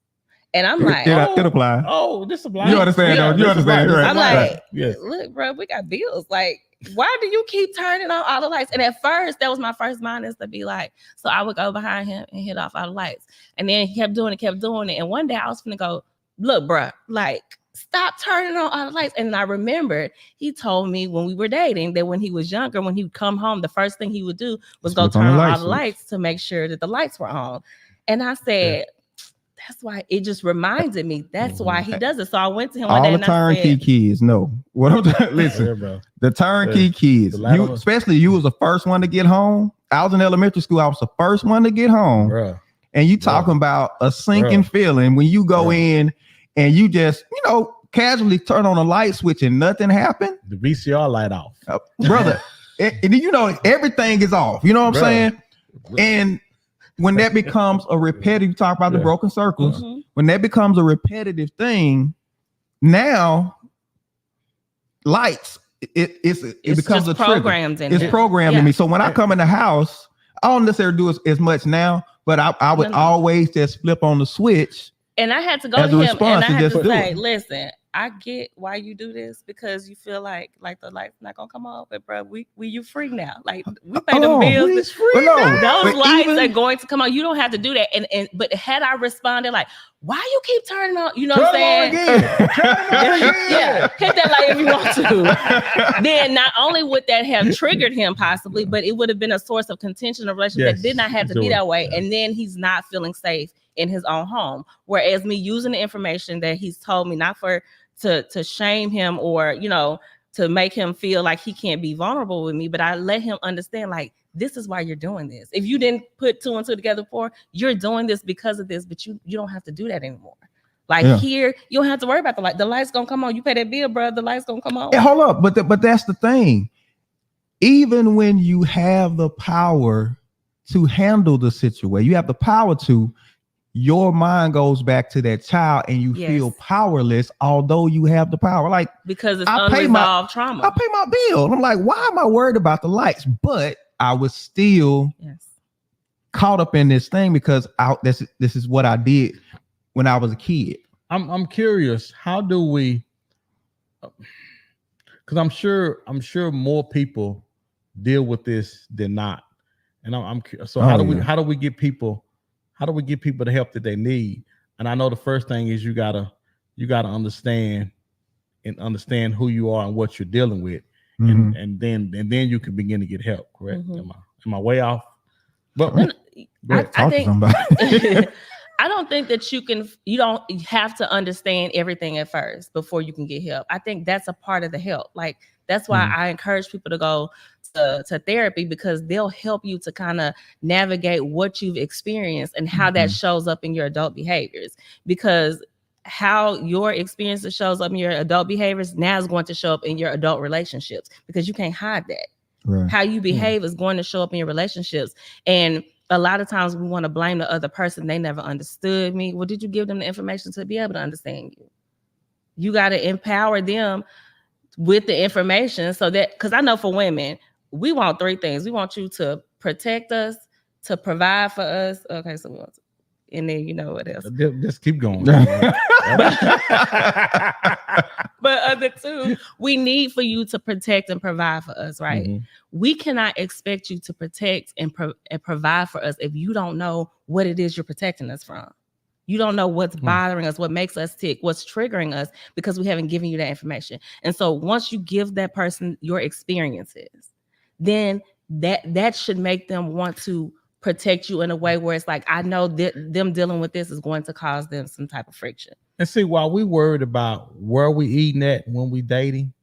And I'm like, it applies. Oh, this applies. You understand, though? You understand, right? I'm like, yes. Look, bro, we got bills. Like, why do you keep turning on all the lights? And at first, that was my first mind, is to be like, so I would go behind him and hit off all the lights. And then he kept doing it. And one day I was gonna go, look, bro, like, stop turning on all the lights. And I remembered he told me when we were dating that when he was younger, when he would come home, the first thing he would do was go turn on all the lights to make sure that the lights were on. And I said, that's why. It just reminded me. That's why he does it. So I went to him one day all the and turnkey kids know what I'm listen. Bro. The turnkey kids, especially you was the first one to get home. I was in elementary school. I was the first one to get home. Bro. And you talking about a sinking feeling when you go in and you just, you know, casually turn on a light switch and nothing happened. The VCR light off, brother. And you know everything is off. You know what I'm saying? And when that becomes a repetitive, you talk about the broken circles. When that becomes a repetitive thing, now lights, it becomes a programmed trigger. It's programmed in me. So when I come in the house, I don't necessarily do as much now, but I would always just flip on the switch. And I had to go to him and I had to say, listen, I get why you do this, because you feel like the light's not gonna come off, but bro, you free now. Like, we pay the bills. Those lights are going to come on. You don't have to do that. And but had I responded like, why you keep turning on? You know what I'm saying? Yeah, hit that light if you want to. Then not only would that have triggered him possibly, but it would have been a source of contention in a relationship that did not have to be that way. And then he's not feeling safe in his own home. Whereas me using the information that he's told me, not to shame him or, you know, to make him feel like he can't be vulnerable with me, but I let him understand, like, this is why you're doing this. If you didn't put two and two together before, you're doing this because of this, but you don't have to do that anymore. Like here, you don't have to worry about the light. The light's gonna come on. You pay that bill, bro. The light's gonna come on. Hey, hold up, but that's the thing. Even when you have the power to handle the situation, you have the power to. Your mind goes back to that child and you feel powerless, although you have the power. Like, because it's unresolved trauma. I pay my bill. I'm like, why am I worried about the lights? But I was still caught up in this thing because this is what I did when I was a kid. I'm curious, how do we? Because I'm sure more people deal with this than not, and I'm so how do we get people? How do we get people the help that they need? And I know the first thing is you gotta understand who you are and what you're dealing with, and then you can begin to get help. Correct? Am I way off? But I think somebody. I don't think that you don't have to understand everything at first before you can get help. I think that's a part of the help. Like that's why I encourage people to go to therapy, because they'll help you to kind of navigate what you've experienced and how that shows up in your adult behaviors. Because how your experiences shows up in your adult behaviors now is going to show up in your adult relationships, because you can't hide that. Right. How you behave is going to show up in your relationships. And a lot of times we want to blame the other person. They never understood me. Well, did you give them the information to be able to understand you? You got to empower them with the information, so that, because I know for women, we want three things. We want you to protect us, to provide for us. Okay, so we want to, and then you know what else? Just keep going. But other two, we need for you to protect and provide for us, right? We cannot expect you to protect and provide for us if you don't know what it is you're protecting us from. You don't know what's bothering us, what makes us tick, what's triggering us, because we haven't given you that information. And so once you give that person your experiences, then that should make them want to protect you in a way where it's like, I know that them dealing with this is going to cause them some type of friction. And see, while we worried about where we eating at when we dating,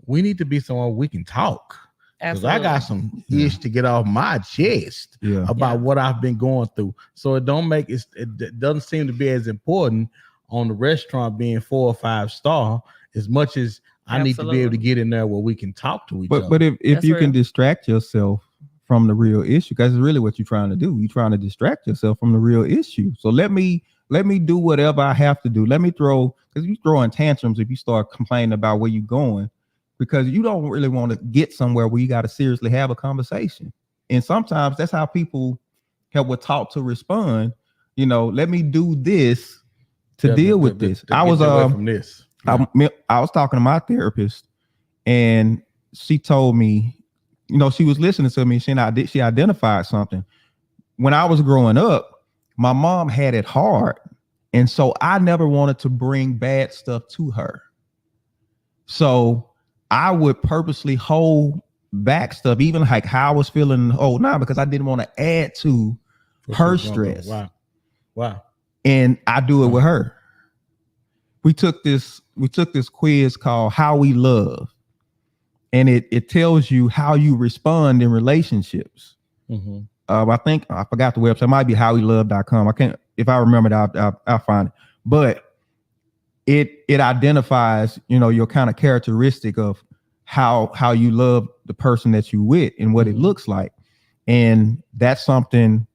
we need to be somewhere we can talk. Because I got some ish to get off my chest about what I've been going through. So it doesn't seem to be as important on the restaurant being 4 or 5 star as much as I need to be able to get in there where we can talk to each other. But if you can distract yourself from the real issue, because it's really what you're trying to do. You're trying to distract yourself from the real issue. So let me do whatever I have to do. Let me because you throwing tantrums if you start complaining about where you're going, because you don't really want to get somewhere where you got to seriously have a conversation. And sometimes that's how people would talk to respond. You know, let me do this to deal with this. I was from this. I was talking to my therapist, and she told me, you know, she was listening to me. She identified something. When I was growing up, my mom had it hard, and so I never wanted to bring bad stuff to her. So I would purposely hold back stuff, even like how I was feeling now, because I didn't want to add to her stress. Wow. And I do it with her. We took this quiz called How We Love, and it tells you how you respond in relationships. I think I forgot the website. It might be howwelove.com. I can't, if I remember it, I'll find it. But it identifies, you know, your kind of characteristic of how you love the person that you with and what it looks like. And that's something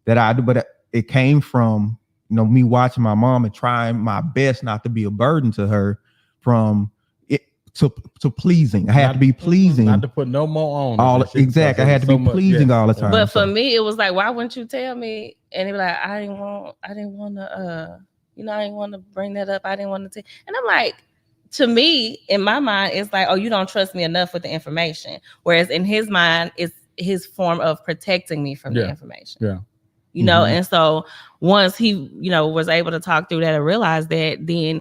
that I do, but it came from, you know, me watching my mom and trying my best not to be a burden to her, from it to pleasing. I had to be pleasing. Not to put no more on. Exactly. I had to be pleasing all the time. But for me, it was like, why wouldn't you tell me? And it was like, I didn't want to, I didn't want to bring that up. I didn't want to. And I'm like, to me, in my mind, it's like, oh, you don't trust me enough with the information. Whereas in his mind, it's his form of protecting me from the information. Yeah. You know, and so once he, you know, was able to talk through that and realize that, then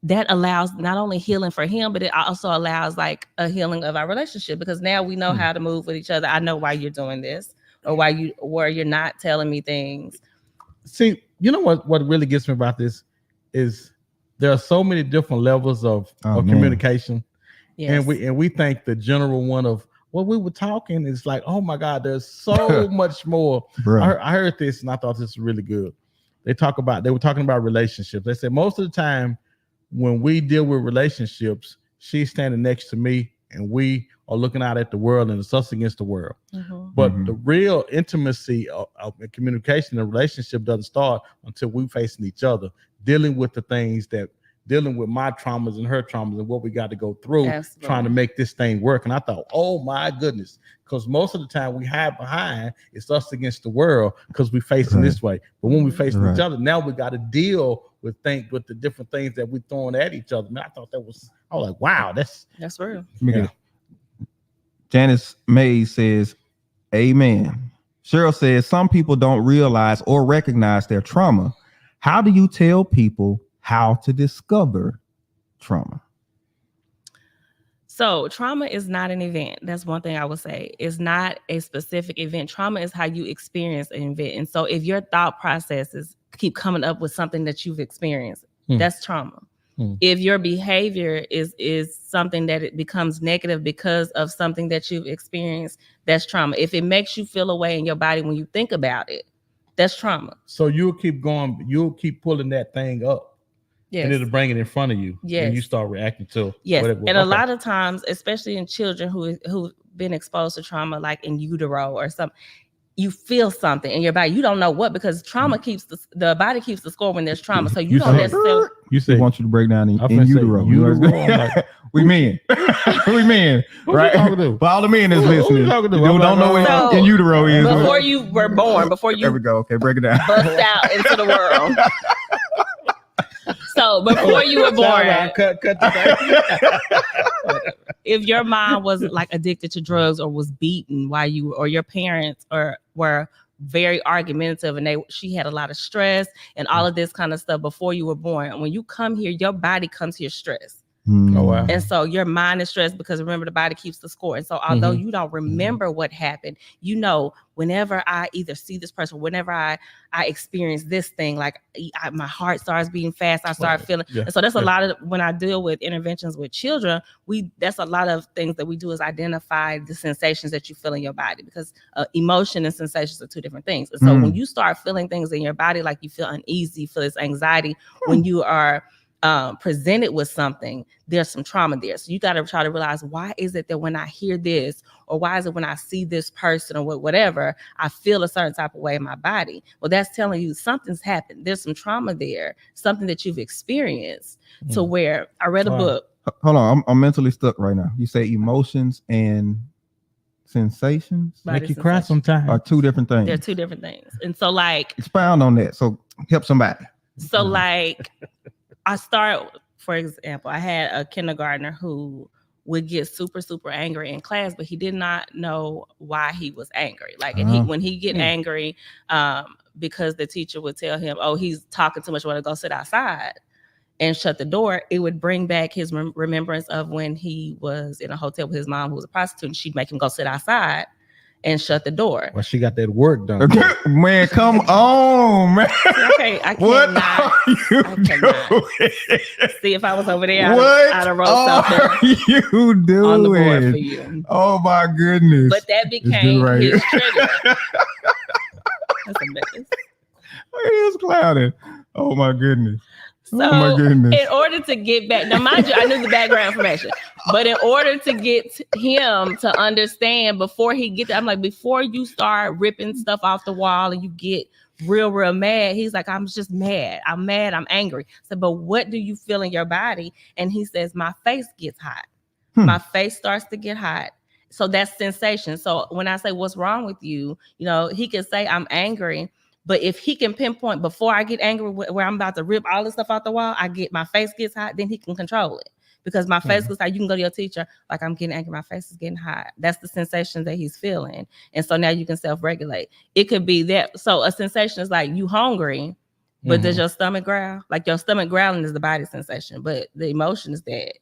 that allows not only healing for him, but it also allows like a healing of our relationship, because now we know how to move with each other. I know why you're doing this, or where you're not telling me things. See, you know what really gets me about this is there are so many different levels of communication. Yes. And we think the general one of what we were talking is like, oh my God, there's so much more. I heard this and I thought this was really good. They were talking about relationships. They said most of the time when we deal with relationships, she's standing next to me and we are looking out at the world and it's us against the world. But the real intimacy of communication and relationship doesn't start until we facing each other, dealing with my traumas and her traumas and what we got to go through. Absolutely. Trying to make this thing work. And I thought, oh my goodness, because most of the time we hide behind it's us against the world because we facing this way. But when we facing each other, now we got to deal with the different things that we're throwing at each other. Man, I was like, wow, that's real. Yeah. Janice May says, amen. Cheryl says, some people don't realize or recognize their trauma. How do you tell people how to discover trauma? So trauma is not an event. That's one thing I would say. It's not a specific event. Trauma is how you experience an event. And so if your thought processes keep coming up with something that you've experienced, that's trauma. If your behavior is something that it becomes negative because of something that you've experienced, that's trauma. If it makes you feel a way in your body when you think about it, that's trauma. So you'll keep going, you'll keep pulling that thing up. Yes. And it'll bring it in front of you. Yes. And you start reacting to whatever. And a lot of times, especially in children who've been exposed to trauma, like in utero or something, you feel something in your body. You don't know what, because trauma keeps the body keeps the score when there's trauma. So you don't necessarily. You say want you to break down in utero. We men. We men. Right? But all the men is listening. Don't know what in utero is. Before you were born, before you. There we go. Okay, break it down. Bust out into the world. So before you were born, if your mom was like addicted to drugs or was beaten while or your parents were very argumentative and she had a lot of stress and all of this kind of stuff before you were born, when you come here, your body comes here stressed. Oh, wow. And so your mind is stressed because remember, the body keeps the score. And so although you don't remember what happened, you know, whenever I either see this person, whenever I experience this thing, like my heart starts beating fast, I start feeling. Yeah. And so that's a lot of, when I deal with interventions with children, that's a lot of things that we do is identify the sensations that you feel in your body, because emotion and sensations are two different things. And so when you start feeling things in your body, like you feel uneasy, feel this anxiety, when you are presented with something, there's some trauma there. So you got to try to realize, why is it that when I hear this, or why is it when I see this person or whatever, I feel a certain type of way in my body? Well, that's telling you something's happened. There's some trauma there, something that you've experienced to where I read a book. Hold on, I'm mentally stuck right now. You say emotions and sensations make you cry sometimes are two different things. They're two different things. And so like, expound on that. So help somebody. So like, I start, for example, I had a kindergartner who would get super, super angry in class, but he did not know why he was angry. Like, and when he get angry, because the teacher would tell him, oh, he's talking too much, want to go sit outside and shut the door, it would bring back his remembrance of when he was in a hotel with his mom, who was a prostitute, and she'd make him go sit outside and shut the door. Well, she got that work done. Man, come on, man. Okay, I cannot. See, if I was over there, I'd have wrote something you doing on the board for you. Oh my goodness. But that became his trigger. That's a mess. It's clouded. Oh my goodness. So, in order to get back, now mind you, I knew the background information, but in order to get him to understand before he gets, I'm like, before you start ripping stuff off the wall and you get real mad, he's like, I'm just mad. I'm angry. So, but what do you feel in your body? And he says, my face gets hot. My face starts to get hot. So that's sensation. So when I say, what's wrong with you? You know, he can say, I'm angry. But if he can pinpoint before I get angry where I'm about to rip all this stuff out the wall, my face gets hot, then he can control it. Because my face gets hot, you can go to your teacher, like, I'm getting angry, my face is getting hot. That's the sensation that he's feeling. And so now you can self-regulate. It could be that. So a sensation is like you hungry, but does your stomach growl? Like your stomach growling is the body sensation, but the emotion is that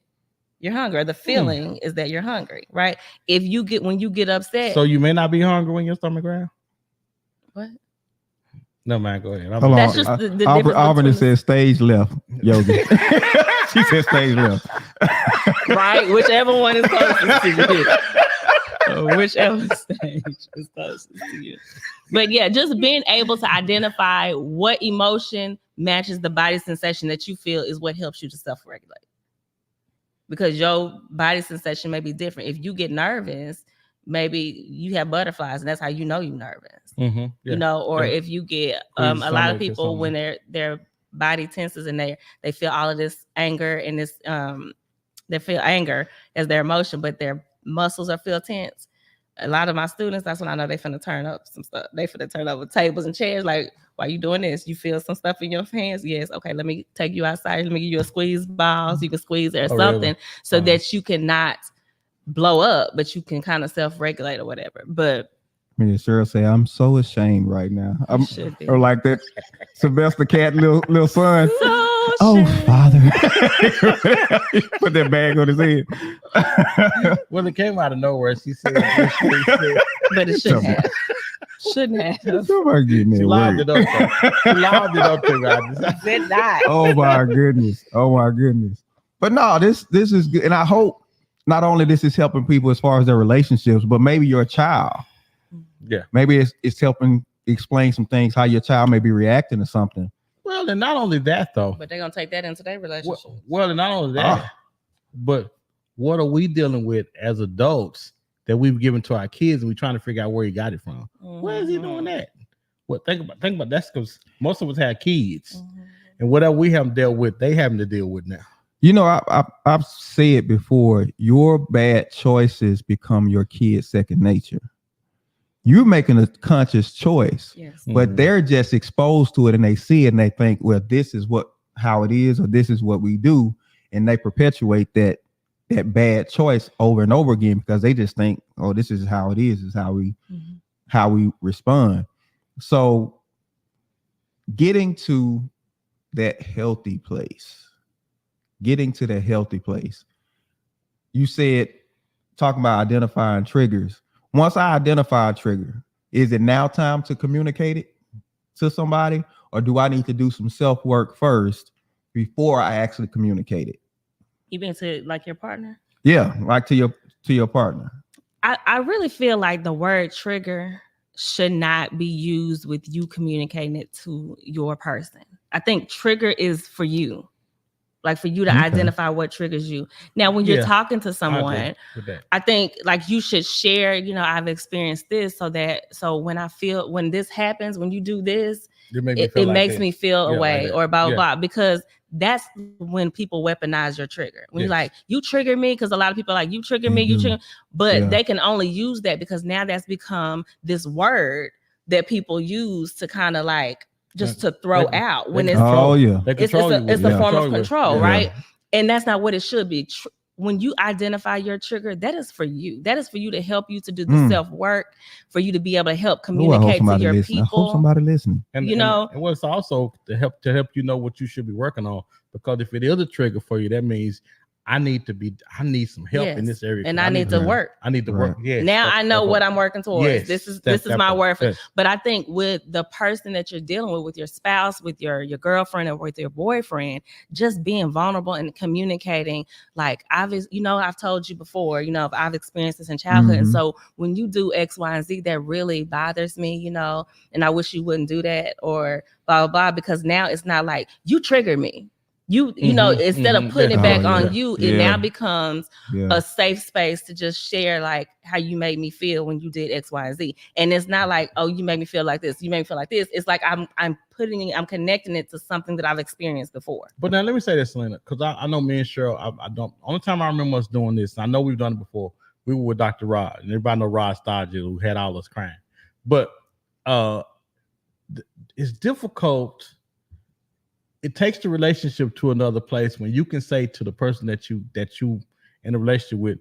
you're hungry. The feeling is that you're hungry, right? When you get upset. So you may not be hungry when your stomach growl? What? No, man, go ahead. That's just the difference. Aubrey said stage left, Yogi. She said stage left. Right, whichever one is closest to you. Whichever stage is closest to you. But yeah, just being able to identify what emotion matches the body sensation that you feel is what helps you to self-regulate. Because your body sensation may be different. If you get nervous, maybe you have butterflies, and that's how you know you're nervous. Yeah. You know, or if you get a lot of people when their body tenses and they feel all of this anger and this they feel anger as their emotion, but their muscles are feel tense. A lot of my students, that's when I know they finna turn up some stuff. They finna turn over tables and chairs. Like, why you doing this? You feel some stuff in your hands? Yes. Okay, let me take you outside. Let me give you a squeeze ball so you can squeeze or something really? That you cannot blow up, but you can kind of self-regulate or whatever. But Me and Cheryl say, I'm so ashamed right now. I'm should be. or like that Sylvester Cat little son. So Oh, ashamed. father. Put that bag on his head. Well, it came out of nowhere. She said, she said But it shouldn't have. Shouldn't have. Somebody getting she that lobbed word. it up there. She lobbed it up there, guys. Did not. Oh my goodness. Oh my goodness. But no, this is good. And I hope not only this is helping people as far as their relationships, but maybe your child. Yeah. Maybe it's helping explain some things, how your child may be reacting to something. Well, and not only that, though. But they're gonna take that into their relationship. Well, and not only that, but what are we dealing with as adults that we've given to our kids, and we're trying to figure out where he got it from? Where is he doing that? Well, think about that's because most of us have kids, and whatever we haven't dealt with, they having to deal with now. You know, I've said before, your bad choices become your kid's second nature. You're making a conscious choice, Yes. but they're just exposed to it and they see it and they think, well, this is how it is, or this is what we do. And they perpetuate that bad choice over and over again because they just think, oh, this is how it is how we respond. So getting to that healthy place, you said, talking about identifying triggers. Once I identify a trigger, is it now time to communicate it to somebody, or do I need to do some self-work first before I actually communicate it? You mean to like your partner? Yeah, like to your partner. I really feel like the word trigger should not be used with you communicating it to your person. I think trigger is for you. Like for you to identify what triggers you. Now, when you're talking to someone, I think like you should share, I've experienced this so when this happens, when you do this, it makes me feel away like or blah, blah, blah, because that's when people weaponize your trigger. When you're like, you trigger me, because a lot of people are like, you trigger me, you trigger, but they can only use that because now that's become this word that people use to kind of like, just to throw out when it's it's a form of control, right? And that's not what it should be. When you identify your trigger, that is for you. That is for you to help you to do the self work, for you to be able to help communicate to your people. I hope somebody listening. And what's also to help you know what you should be working on, because if it is a trigger for you, that means I need some help in this area. And I need to work. I need to work. Yeah. Now I know what I'm working towards. Yes, this is my word for it. But I think with the person that you're dealing with your spouse, with your girlfriend, or with your boyfriend, just being vulnerable and communicating, like I've told you before, I've experienced this in childhood. And so when you do X, Y, and Z, that really bothers me, and I wish you wouldn't do that or blah, blah, blah, because now it's not like you trigger me. Instead of putting it back on you, it now becomes a safe space to just share like how you made me feel when you did X, Y, and Z. And it's not like, oh, you made me feel like this. You made me feel like this. It's like I'm connecting it to something that I've experienced before. But now let me say this, Salena, because I know me and Cheryl, I don't. Only time I remember us doing this, I know we've done it before. We were with Dr. Rod, and everybody know Rod Stodge, who had all us crying. But it's difficult. It takes the relationship to another place when you can say to the person that you in a relationship with,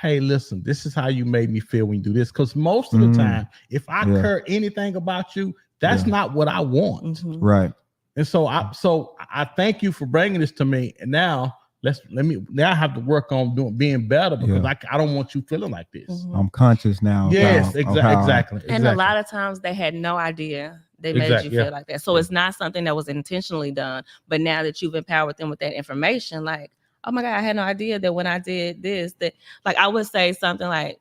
hey, listen, this is how you made me feel when you do this. Because most of the time, if I care anything about you, that's not what I want. Right. And so I thank you for bringing this to me. And now I have to work on being better, because I don't want you feeling like this. I'm conscious now. Yes, exactly. And a lot of times they had no idea they made you feel like that. So it's not something that was intentionally done. But now that you've empowered them with that information, like, oh my God, I had no idea that when I did this, that like I would say something like,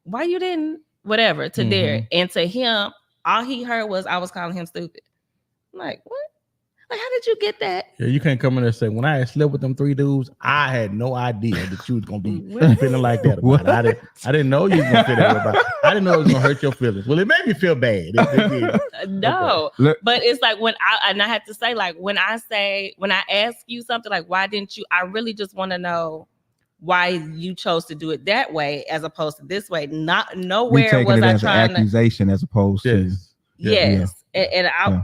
why you didn't whatever to Derek. And to him, all he heard was I was calling him stupid. I'm like, what? Like, how did you get that? Yeah, you can't come in there and say, when I had slept with them 3 dudes, I had no idea that you was gonna be feeling like that about it. I didn't know you was gonna feel that way about it. I didn't know it was gonna hurt your feelings. Well, it made me feel bad. No, but it's like when I have to say, like, when I ask you something like, why didn't you? I really just want to know why you chose to do it that way as opposed to this way. Nowhere was I trying to accusation as opposed to yes.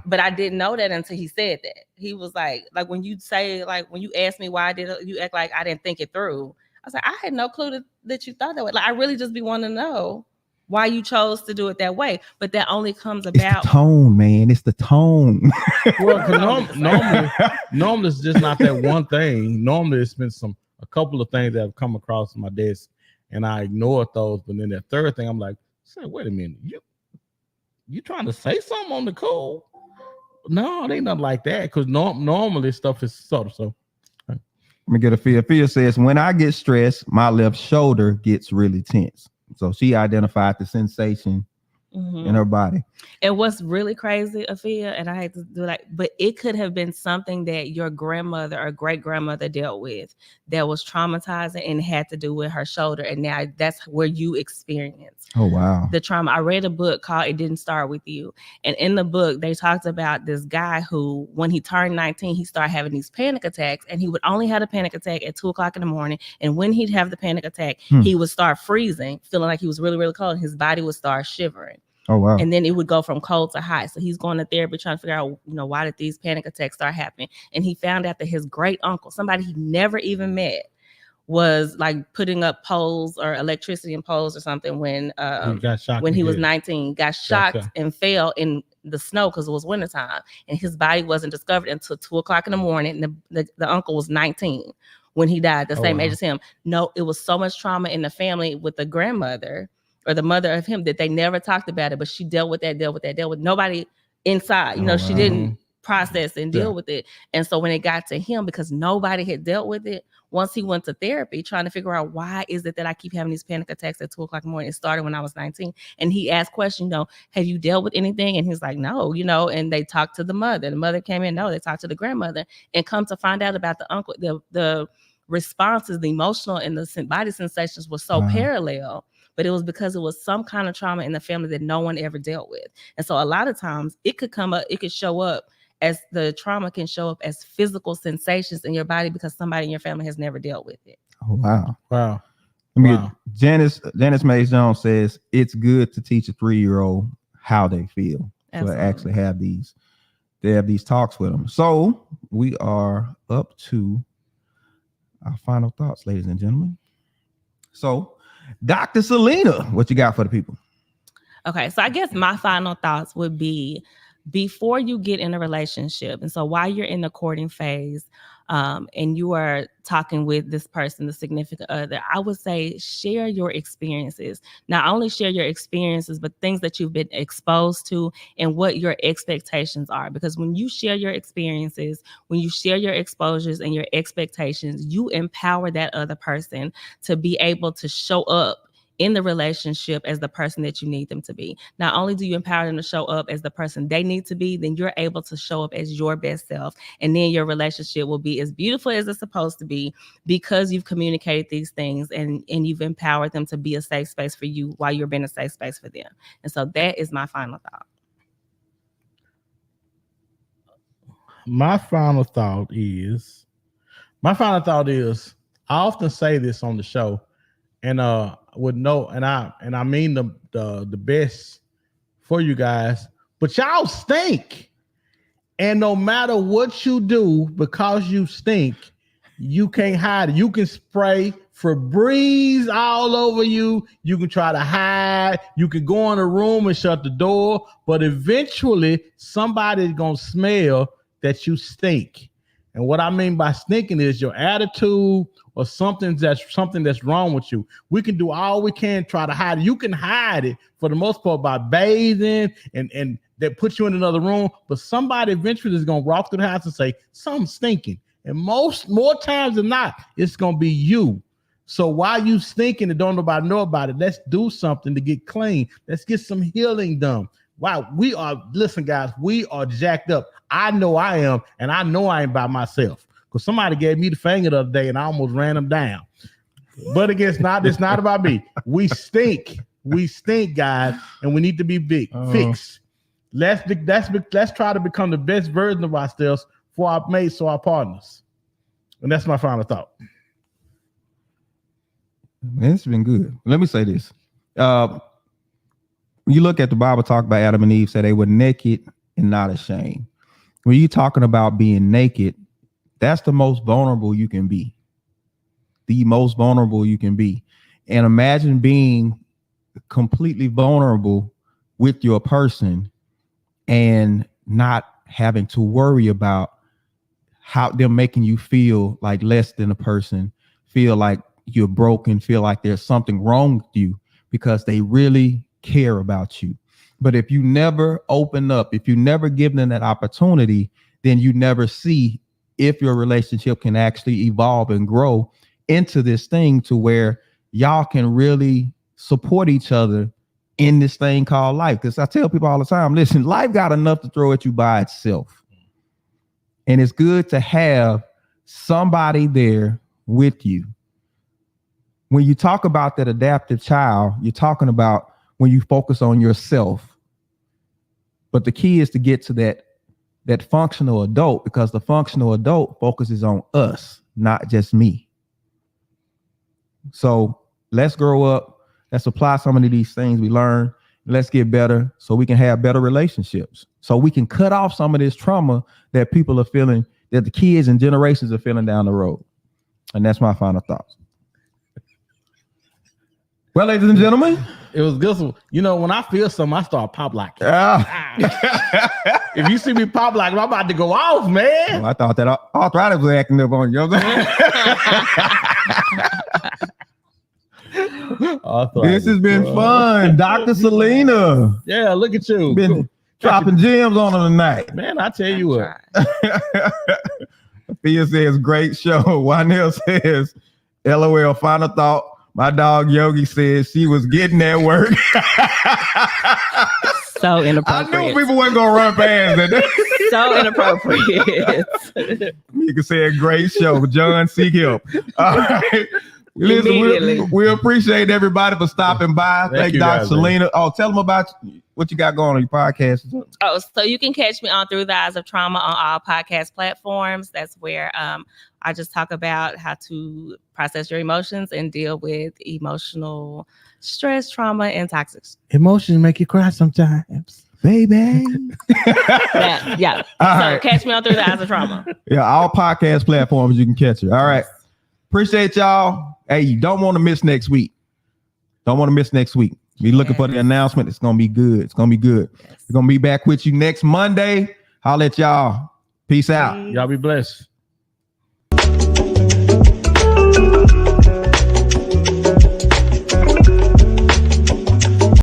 But I didn't know that until he said that. He was like when you say, like, when you ask me why did you act like I didn't think it through. I was like, I had no clue that you thought that way. Like, I really just be wanting to know why you chose to do it that way. But that only comes It's about the tone, man. It's the tone. Well, 'cause normally it's just not that one thing. Normally it's been a couple of things that have come across my desk, and I ignored those. But then that third thing, I'm like, say, wait a minute, you trying to say something on the code? No, it ain't nothing like that. Because normally stuff is subtle. So Let me get a Fia. Fia says, when I get stressed, my left shoulder gets really tense. So she identified the sensation in her body. And what's really crazy, Afia, and I hate to do that, but it could have been something that your grandmother or great grandmother dealt with that was traumatizing and had to do with her shoulder. And now that's where you experience the trauma. I read a book called It Didn't Start With You. And in the book, they talked about this guy who, when he turned 19, he started having these panic attacks, and he would only have a panic attack at 2:00 in the morning. And when he'd have the panic attack, he would start freezing, feeling like he was really, really cold, and his body would start shivering. Oh, wow. And then it would go from cold to hot. So he's going to therapy trying to figure out, why did these panic attacks start happening? And he found out that his great uncle, somebody he never even met, was like putting up poles or electricity in poles or something when he was 19, got shocked and fell in the snow because it was wintertime. And his body wasn't discovered until 2:00 in the morning. And the uncle was 19 when he died, the same age as him. No, it was so much trauma in the family with the grandmother or the mother of him that they never talked about it, but she dealt with nobody inside. She didn't process and deal with it. And so when it got to him, because nobody had dealt with it, once he went to therapy trying to figure out why is it that I keep having these panic attacks at 2:00 in the morning. It started when I was 19. And he asked questions, have you dealt with anything? And he's like, no, and they talked to the mother. The mother came in, no, they talked to the grandmother, and come to find out about the uncle, the responses, the emotional and the body sensations were so parallel. But it was because it was some kind of trauma in the family that no one ever dealt with. And so a lot of times it could show up as the trauma can show up as physical sensations in your body because somebody in your family has never dealt with it. Oh, wow. Wow. Janice Mays Jones says it's good to teach a 3-year-old how they feel. Absolutely. So actually have these talks with them. So we are up to our final thoughts, ladies and gentlemen. So Dr. Salena, what you got for the people? Okay, so I guess my final thoughts would be before you get in a relationship, and so while you're in the courting phase, and you are talking with this person, the significant other, I would say share your experiences. Not only share your experiences, but things that you've been exposed to and what your expectations are. Because when you share your experiences, when you share your exposures and your expectations, you empower that other person to be able to show up in the relationship as the person that you need them to be. Not only do you empower them to show up as the person they need to be, then you're able to show up as your best self. And then your relationship will be as beautiful as it's supposed to be because you've communicated these things and you've empowered them to be a safe space for you while you're being a safe space for them. And so that is my final thought. My final thought is, I often say this on the show, and I mean the best for you guys, but y'all stink. And no matter what you do, because you stink, you can't hide it. You can spray Febreze all over you. You can try to hide. You can go in a room and shut the door, but eventually somebody's gonna smell that you stink. And what I mean by stinking is your attitude or something that's wrong with you. We can do all we can, try to hide it. You can hide it for the most part by bathing and that puts you in another room, but somebody eventually is gonna walk through the house and say something's stinking. And more times than not, it's gonna be you. So while you stinking and don't nobody know about it, let's do something to get clean. Let's get some healing done. Wow, listen, guys, we are jacked up. I know I am, and I know I ain't by myself. Because somebody gave me the finger the other day and I almost ran them down. But again, it's not about me. We stink. We stink, guys, and we need to be fixed. Let's try to become the best version of ourselves for our mates or our partners. And that's my final thought. Man, it's been good. Let me say this. When you look at the Bible, talk about Adam and Eve, said they were naked and not ashamed. When you're talking about being naked, that's the most vulnerable you can be. The most vulnerable you can be. And imagine being completely vulnerable with your person and not having to worry about how they're making you feel like less than a person, feel like you're broken, feel like there's something wrong with you, because they really care about you. But if you never open up, if you never give them that opportunity, then you never see if your relationship can actually evolve and grow into this thing to where y'all can really support each other in this thing called life. Because I tell people all the time, listen, life got enough to throw at you by itself. And it's good to have somebody there with you. When you talk about that adaptive child, you're talking about when you focus on yourself. But the key is to get to that functional adult, because the functional adult focuses on us, not just me. So let's grow up. Let's apply some of these things we learn. Let's get better so we can have better relationships. So we can cut off some of this trauma that people are feeling, that the kids and generations are feeling down the road. And that's my final thoughts. Well, ladies and gentlemen, it was good. You know, when I feel something, I start pop locking. If you see me pop locking, I'm about to go off, man. Well, I thought that arthritis was acting up on you. You know what I'm saying? This has been fun. Dr. Salena. Yeah, look at you. Been dropping gems on her tonight. Man, I tell you what. Thea says, great show. Wynell says, LOL, final thought. My dog Yogi says she was getting that work. So inappropriate. I knew people weren't going to run past it. So inappropriate. You can say a great show. John, seek help. All right. Listen, we appreciate everybody for stopping by. Thank Dr. Salena. Oh, tell them about what you got going on your podcast. Oh, so you can catch me on Through the Eyes of Trauma on all podcast platforms. That's where I just talk about how to process your emotions and deal with emotional stress, trauma, and toxic. Emotions make you cry sometimes, baby. Yeah. So catch me on Through the Eyes of Trauma. Yeah, all podcast platforms you can catch her. All right. Appreciate y'all. Hey, you don't want to miss next week. Don't want to miss next week. Be looking for the announcement. It's going to be good. It's going to be good. We're going to be back with you next Monday. Holla at y'all. Peace out. Y'all be blessed.